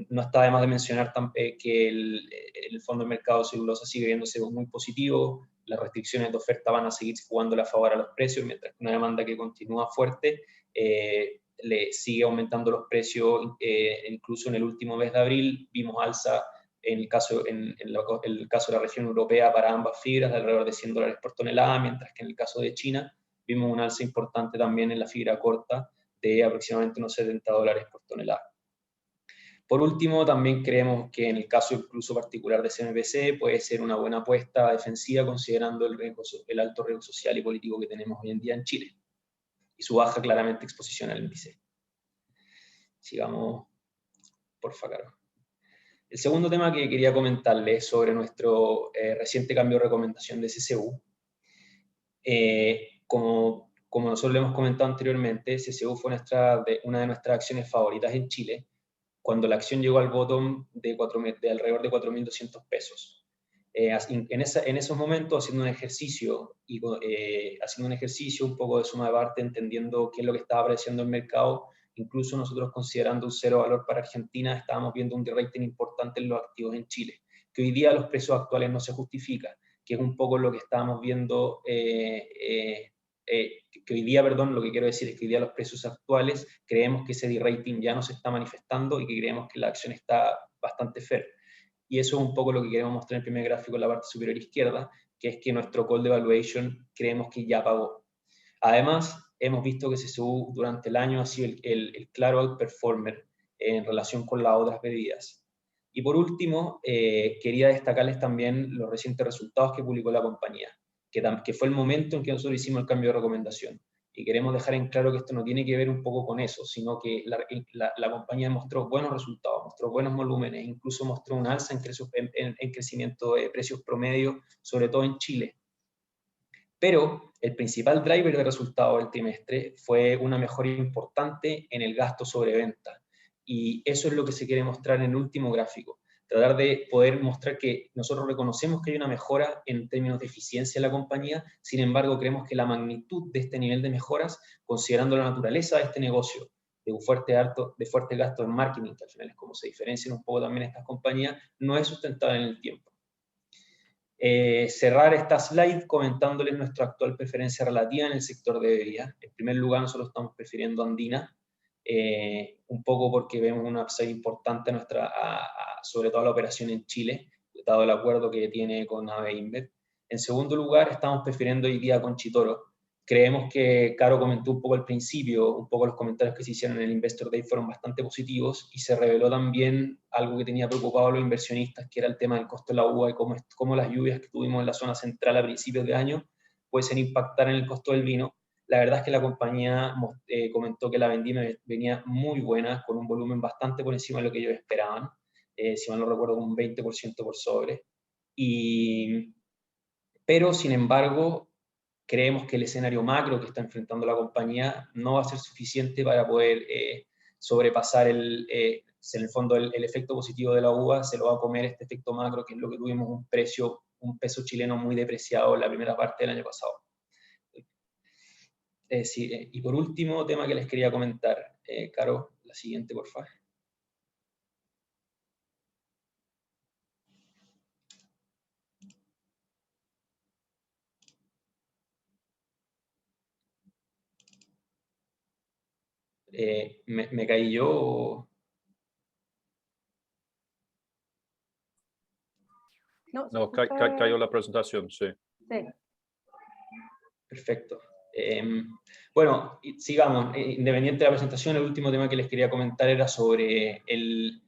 Speaker 4: No está de más de mencionar que el fondo de mercado de celulosa sigue viéndose muy positivo. Las restricciones de oferta van a seguir jugando a favor a los precios, mientras que una demanda que continúa fuerte le sigue aumentando los precios. Incluso en el último mes de abril vimos alza en el caso de la región europea para ambas fibras de alrededor de $100 por tonelada, mientras que en el caso de China vimos un alza importante también en la fibra corta de aproximadamente unos $70 por tonelada. Por último, también creemos que en el caso incluso particular de CMPC puede ser una buena apuesta defensiva considerando el alto riesgo social y político que tenemos hoy en día en Chile y su baja claramente exposición al índice. Sigamos, por favor. El segundo tema que quería comentarles es sobre nuestro reciente cambio de recomendación de CCU. Como nosotros le hemos comentado anteriormente, CCU fue una de nuestras acciones favoritas en Chile, cuando la acción llegó al bottom de alrededor de 4.200 pesos. En esos momentos, haciendo un ejercicio un poco de suma de parte, entendiendo qué es lo que estaba apareciendo en el mercado, incluso nosotros considerando un cero valor para Argentina, estábamos viendo un de-rating importante en los activos en Chile, que hoy día a los precios actuales no se justifica, que es un poco lo que estábamos viendo, que hoy día, lo que quiero decir es que hoy día los precios actuales creemos que ese de-rating ya no se está manifestando y que creemos que la acción está bastante fair. Y eso es un poco lo que queremos mostrar en el primer gráfico en la parte superior izquierda, que es que nuestro call de valuation creemos que ya pagó. Además, hemos visto que CCU durante el año ha sido el claro outperformer en relación con las otras bebidas. Y por último, quería destacarles también los recientes resultados que publicó la compañía, que fue el momento en que nosotros hicimos el cambio de recomendación. Y queremos dejar en claro que esto no tiene que ver un poco con eso, sino que la compañía mostró buenos resultados, mostró buenos volúmenes, incluso mostró un alza en crecimiento de precios promedio, sobre todo en Chile. Pero el principal driver de resultados del trimestre fue una mejora importante en el gasto sobre venta. Y eso es lo que se quiere mostrar en el último gráfico, tratar de poder mostrar que nosotros reconocemos que hay una mejora en términos de eficiencia de la compañía, sin embargo creemos que la magnitud de este nivel de mejoras, considerando la naturaleza de este negocio, de un fuerte gasto en marketing, que al final es como se diferencian un poco también estas compañías, no es sustentable en el tiempo. Cerrar esta slide comentándoles nuestra actual preferencia relativa en el sector de bebidas. En primer lugar, nosotros estamos prefiriendo Andina, un poco porque vemos un upside importante sobre todo a la operación en Chile, dado el acuerdo que tiene con AB InBev. En segundo lugar, estamos prefiriendo hoy día Conchitoro. Creemos que, Caro comentó un poco al principio, un poco los comentarios que se hicieron en el Investor Day fueron bastante positivos, y se reveló también algo que tenía preocupado a los inversionistas, que era el tema del costo de la uva y cómo las lluvias que tuvimos en la zona central a principios de año pueden impactar en el costo del vino. La verdad es que la compañía comentó que la vendimia venía muy buena, con un volumen bastante por encima de lo que ellos esperaban, si mal no recuerdo, un 20% por sobre. Pero, sin embargo, creemos que el escenario macro que está enfrentando la compañía no va a ser suficiente para poder sobrepasar en el fondo el efecto positivo de la uva. Se lo va a comer este efecto macro, que es lo que tuvimos un peso chileno muy depreciado en la primera parte del año pasado. Y por último, tema que les quería comentar. Caro, la siguiente, por favor. ¿Me caí yo o...?
Speaker 3: No, cayó la presentación, sí.
Speaker 1: Sí.
Speaker 4: Perfecto. Bueno, sigamos. Independiente de la presentación, el último tema que les quería comentar era sobre el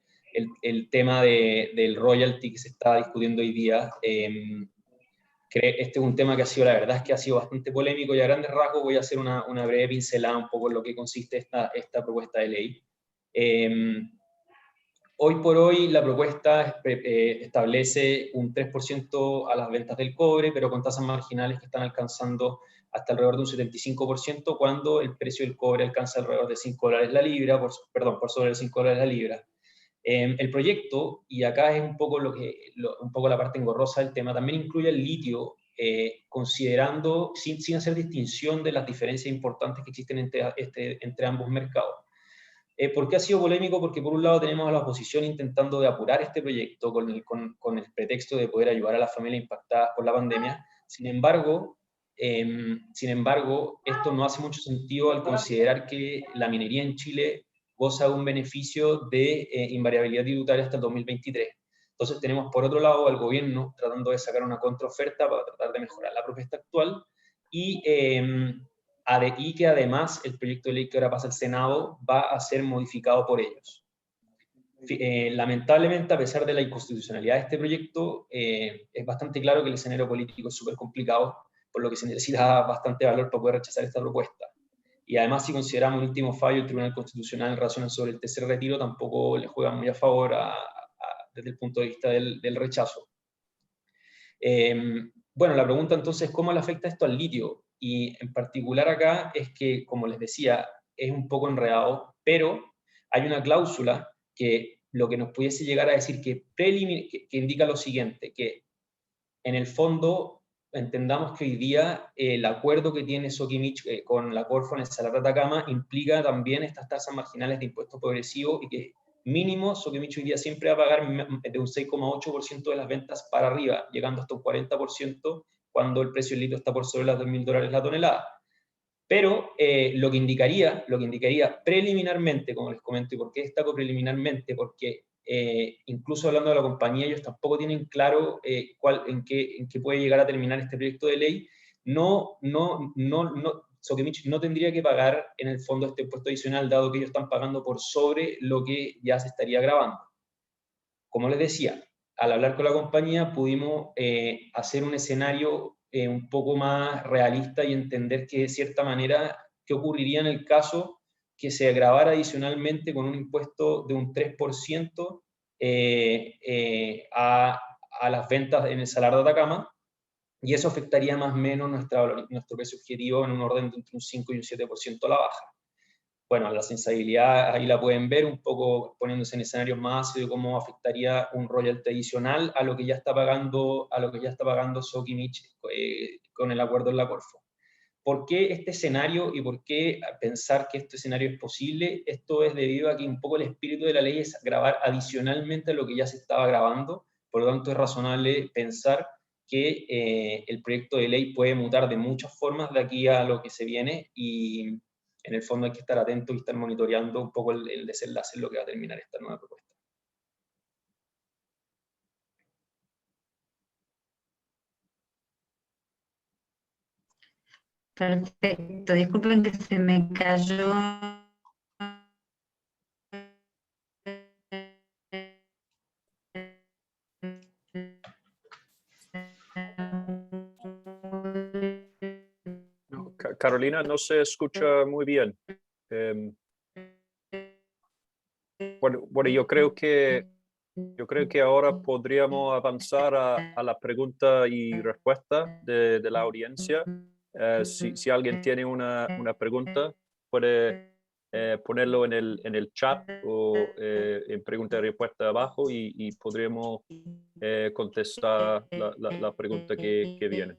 Speaker 4: tema del royalty que se está discutiendo hoy día. Este es un tema que ha sido, la verdad es que ha sido bastante polémico, y a grandes rasgos voy a hacer una breve pincelada un poco en lo que consiste esta propuesta de ley. Hoy por hoy la propuesta establece un 3% a las ventas del cobre, pero con tasas marginales que están alcanzando hasta alrededor de un 75%, cuando el precio del cobre alcanza alrededor de $5 la libra, por sobre los $5 la libra. El proyecto, y acá es un poco la parte engorrosa del tema, también incluye el litio, considerando, sin hacer distinción de las diferencias importantes que existen entre ambos mercados. ¿Por qué ha sido polémico? Porque por un lado tenemos a la oposición intentando de apurar este proyecto con el pretexto de poder ayudar a las familias impactadas por la pandemia. Sin embargo, esto no hace mucho sentido al considerar que la minería en Chile goza de un beneficio de invariabilidad tributaria hasta el 2023. Entonces tenemos por otro lado al gobierno tratando de sacar una contraoferta para tratar de mejorar la propuesta actual, y que además el proyecto de ley que ahora pasa al Senado va a ser modificado por ellos. Lamentablemente, a pesar de la inconstitucionalidad de este proyecto, es bastante claro que el escenario político es súper complicado, por lo que se necesita bastante valor para poder rechazar esta propuesta. Y además, si consideramos el último fallo del Tribunal Constitucional en relación sobre el tercer retiro, tampoco le juega muy a favor desde el punto de vista del rechazo. Bueno, la pregunta entonces, ¿cómo le afecta esto al litio? Y en particular acá es que, como les decía, es un poco enredado, pero hay una cláusula que lo que nos pudiese llegar a decir que indica lo siguiente, que en el fondo entendamos que hoy día el acuerdo que tiene Soquimich con la Corfo en el Salar de Atacama implica también estas tasas marginales de impuestos progresivos, y que mínimo Soquimich hoy día siempre va a pagar de un 6,8% de las ventas para arriba, llegando hasta un 40% cuando el precio del litio está por sobre los $2.000 la tonelada. Pero lo que indicaría preliminarmente, como les comento, ¿y por qué destaco preliminarmente? Porque incluso hablando de la compañía, ellos tampoco tienen claro en qué puede llegar a terminar este proyecto de ley. Soquimich no tendría que pagar en el fondo este impuesto adicional, dado que ellos están pagando por sobre lo que ya se estaría grabando. Como les decía, al hablar con la compañía pudimos hacer un escenario un poco más realista y entender que de cierta manera qué ocurriría en el caso que se agravara adicionalmente con un impuesto de un 3% a las ventas en el Salar de Atacama, y eso afectaría más o menos nuestro precio objetivo en un orden de entre un 5 y un 7% a la baja. bueno, la sensibilidad ahí la pueden ver un poco poniéndose en escenarios más ácidos, cómo afectaría un royalty adicional a lo que ya está pagando, Sokimich con el acuerdo en la Corfo. ¿Por qué este escenario y por qué pensar que este escenario es posible? Esto es debido a que un poco el espíritu de la ley es grabar adicionalmente a lo que ya se estaba grabando, por lo tanto es razonable pensar que el proyecto de ley puede mutar de muchas formas de aquí a lo que se viene, y en el fondo hay que estar atentos y estar monitoreando un poco el desenlace en lo que va a terminar esta nueva propuesta.
Speaker 1: Perfecto, disculpen que se me cayó.
Speaker 3: No, Carolina, no se escucha muy bien. Bueno, yo creo que ahora podríamos avanzar a la pregunta y respuesta de la audiencia. Si alguien tiene una pregunta, puede ponerlo en el chat o en pregunta y respuesta abajo, y podremos contestar la pregunta que viene.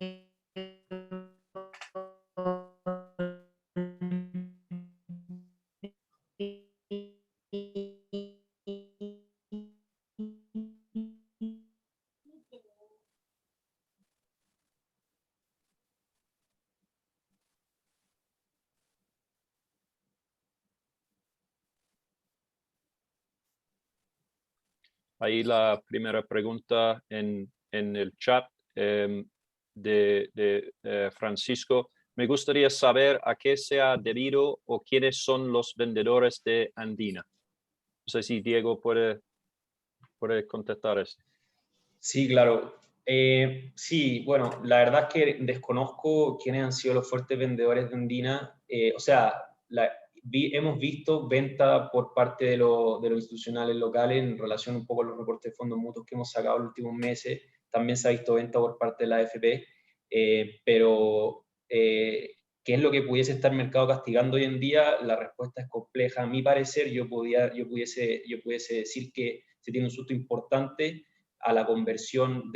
Speaker 3: Ahí la primera pregunta en el chat de Francisco. Me gustaría saber a qué se ha debido o quiénes son los vendedores de Andina. No sé si Diego puede contestar esto.
Speaker 4: Sí, claro. Sí, bueno, la verdad es que desconozco quiénes han sido los fuertes vendedores de Andina. O sea, hemos visto venta por parte de los institucionales locales en relación un poco a los reportes de fondos mutuos que hemos sacado en los últimos meses. También se ha visto venta por parte de la AFP, pero ¿qué es lo que pudiese estar el mercado castigando hoy en día? La respuesta es compleja. A mi parecer, yo pudiese decir que se tiene un susto importante a la conversión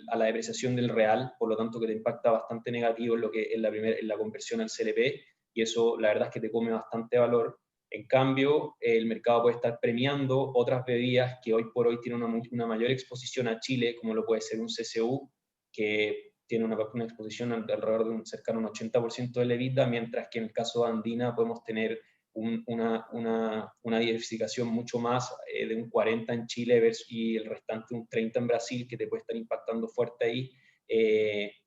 Speaker 4: a la depreciación del real, por lo tanto que te impacta bastante negativo en la conversión al CLP, y eso la verdad es que te come bastante valor. En cambio, el mercado puede estar premiando otras bebidas que hoy por hoy tienen una mayor exposición a Chile, como lo puede ser un CCU, que tiene una exposición de alrededor de un cercano a un 80% del EBITDA, mientras que en el caso de Andina podemos tener una diversificación mucho más de un 40 en Chile y el restante un 30 en Brasil, que te puede estar impactando fuerte ahí,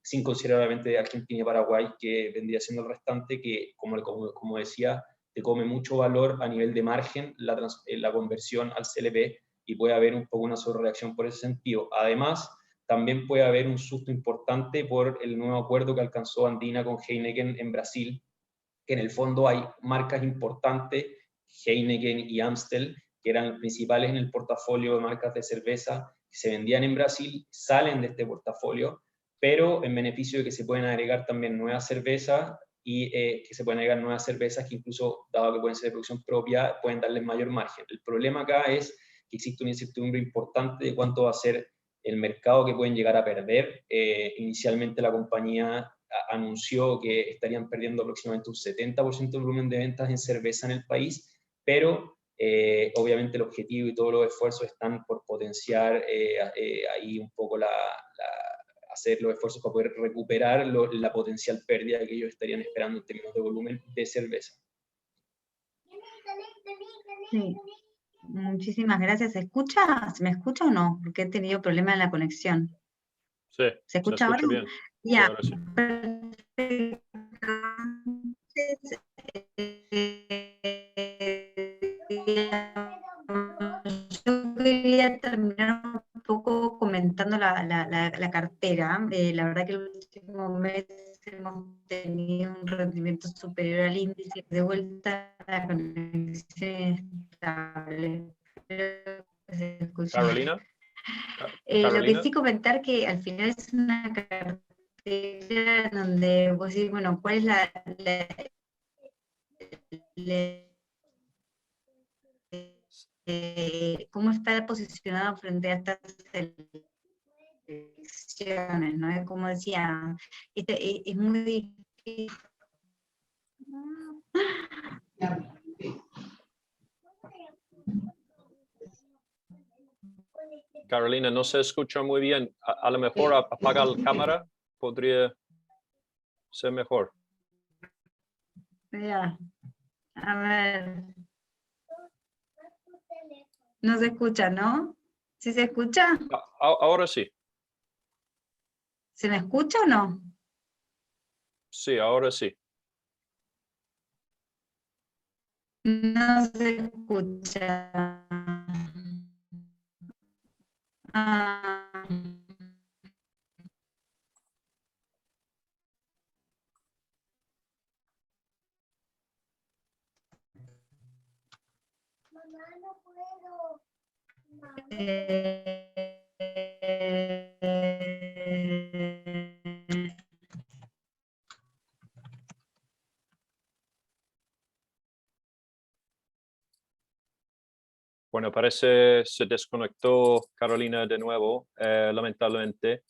Speaker 4: sin considerar obviamente Argentina y Paraguay, que vendría siendo el restante, que como decía, te come mucho valor a nivel de margen la conversión al CLP, y puede haber un poco una sobrereacción por ese sentido. Además, también puede haber un susto importante por el nuevo acuerdo que alcanzó Andina con Heineken en Brasil, que en el fondo hay marcas importantes, Heineken y Amstel, que eran principales en el portafolio de marcas de cerveza que se vendían en Brasil, salen de este portafolio, pero en beneficio de que se pueden agregar también nuevas cervezas, y que se pueden agregar nuevas cervezas que incluso, dado que pueden ser de producción propia, pueden darles mayor margen. El problema acá es que existe una incertidumbre importante de cuánto va a ser el mercado que pueden llegar a perder. Inicialmente la compañía anunció que estarían perdiendo aproximadamente un 70% del volumen de ventas en cerveza en el país, pero obviamente el objetivo y todos los esfuerzos están por potenciar ahí un poco hacer los esfuerzos para poder recuperar la potencial pérdida que ellos estarían esperando en términos de volumen de cerveza.
Speaker 1: Sí. Muchísimas gracias. ¿Se escucha? ¿Se me escucha o no? Porque he tenido problemas en la conexión.
Speaker 3: Sí,
Speaker 1: ¿Se escucha ahora?
Speaker 3: bien.
Speaker 1: Ya,
Speaker 3: Sí, ahora sí.
Speaker 1: perfecto. Yo quería terminar un poco comentando la cartera. La verdad que en los últimos meses hemos tenido un rendimiento superior al índice, de vuelta a la conexión estable.
Speaker 3: Carolina.
Speaker 1: Lo que sí comentar que al final es una cartera donde vos decís, bueno, ¿cuál es la cómo está posicionado frente a estas elecciones, ¿no? Como decía, es muy difícil.
Speaker 3: Carolina, no se escucha muy bien. A lo mejor apaga la cámara, podría ser mejor.
Speaker 1: Ya, a ver. No se escucha, ¿no? ¿Sí se escucha?
Speaker 3: Ahora sí.
Speaker 1: ¿Se me escucha o no?
Speaker 3: Sí, ahora sí.
Speaker 1: No se escucha. Ah. Eh,
Speaker 3: Bueno, parece se desconectó Carolina de nuevo, lamentablemente.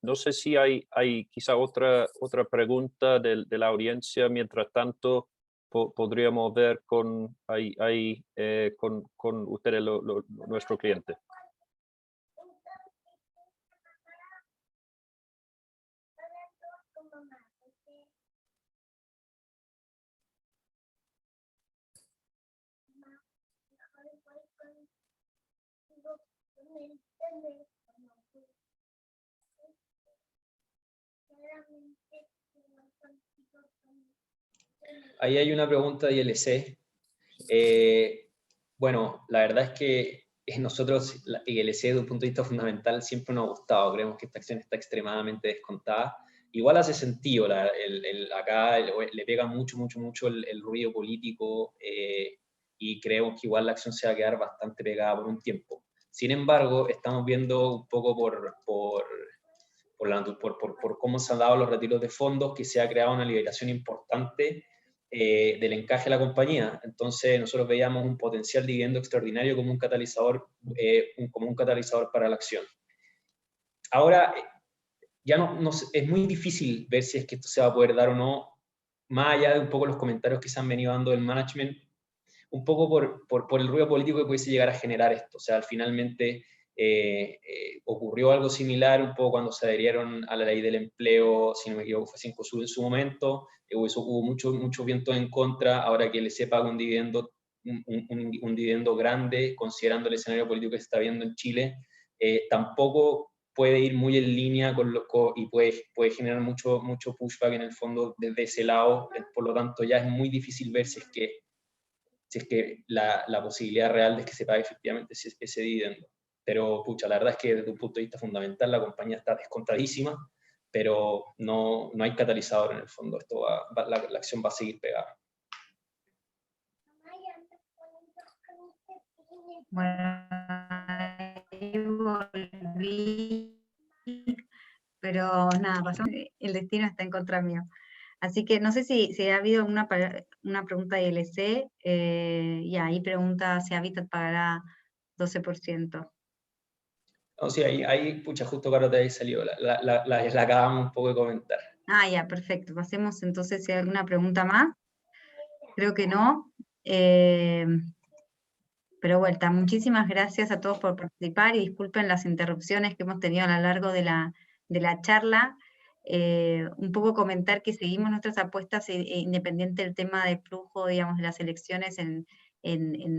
Speaker 3: No sé si hay quizá otra pregunta de la audiencia. Mientras tanto, podríamos ver con ustedes, nuestro cliente.
Speaker 4: Ahí hay una pregunta de ILC. Bueno, la verdad es que nosotros, ILC desde un punto de vista fundamental, siempre nos ha gustado. Creemos que esta acción está extremadamente descontada. Igual hace sentido, acá le pega mucho el ruido político y creemos que igual la acción se va a quedar bastante pegada por un tiempo. Sin embargo, estamos viendo un poco por cómo se han dado los retiros de fondos, que se ha creado una liberación importante del encaje de la compañía. Entonces nosotros veíamos un potencial dividendo extraordinario como un catalizador para la acción. Ahora, ya es muy difícil ver si es que esto se va a poder dar o no, más allá de un poco los comentarios que se han venido dando del management, un poco por el ruido político que pudiese llegar a generar esto. O sea, finalmente ocurrió algo similar un poco cuando se adherieron a la ley del empleo, si no me equivoco, fue Cencosud en su momento, hubo mucho viento en contra, ahora que se paga un dividendo, un dividendo grande, considerando el escenario político que se está viendo en Chile, tampoco puede ir muy en línea y puede generar mucho pushback en el fondo desde ese lado, por lo tanto ya es muy difícil ver si es que la posibilidad real de que se pague efectivamente ese dividendo. Pero, pucha, la verdad es que desde un punto de vista fundamental la compañía está descontadísima, pero no hay catalizador en el fondo. La acción va a seguir pegada.
Speaker 1: Bueno, ahí volví, pero nada, pasó, el destino está en contra mío. Así que no sé si ha habido una pregunta de ILC, y ahí pregunta si Habitat pagará 12%.
Speaker 4: No, sí, ahí pucha, justo Caro te ahí salió, la acabamos un poco de comentar.
Speaker 1: Ah, ya, perfecto. Pasemos entonces si hay alguna pregunta más. Creo que no. Pero vuelta, muchísimas gracias a todos por participar y disculpen las interrupciones que hemos tenido a lo largo de la charla. Un poco comentar que seguimos nuestras apuestas independiente del tema de flujo, digamos, de las elecciones en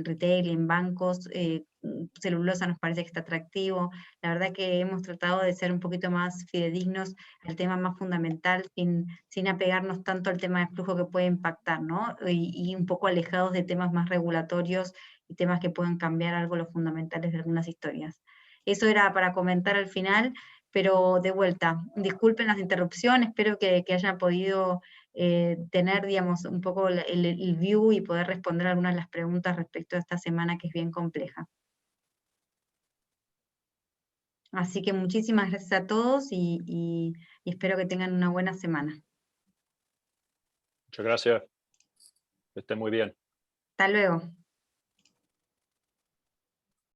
Speaker 1: retail, en bancos. Celulosa nos parece que está atractivo. La verdad que hemos tratado de ser un poquito más fidedignos al tema más fundamental, sin apegarnos tanto al tema de flujo que puede impactar, ¿no? Y un poco alejados de temas más regulatorios y temas que pueden cambiar algo los fundamentales de algunas historias. Eso era para comentar al final, pero de vuelta, disculpen las interrupciones, espero que hayan podido tener, digamos, un poco el view y poder responder algunas de las preguntas respecto a esta semana que es bien compleja. Así que muchísimas gracias a todos y espero que tengan una buena semana.
Speaker 3: Muchas gracias. Que estén muy bien.
Speaker 1: Hasta luego.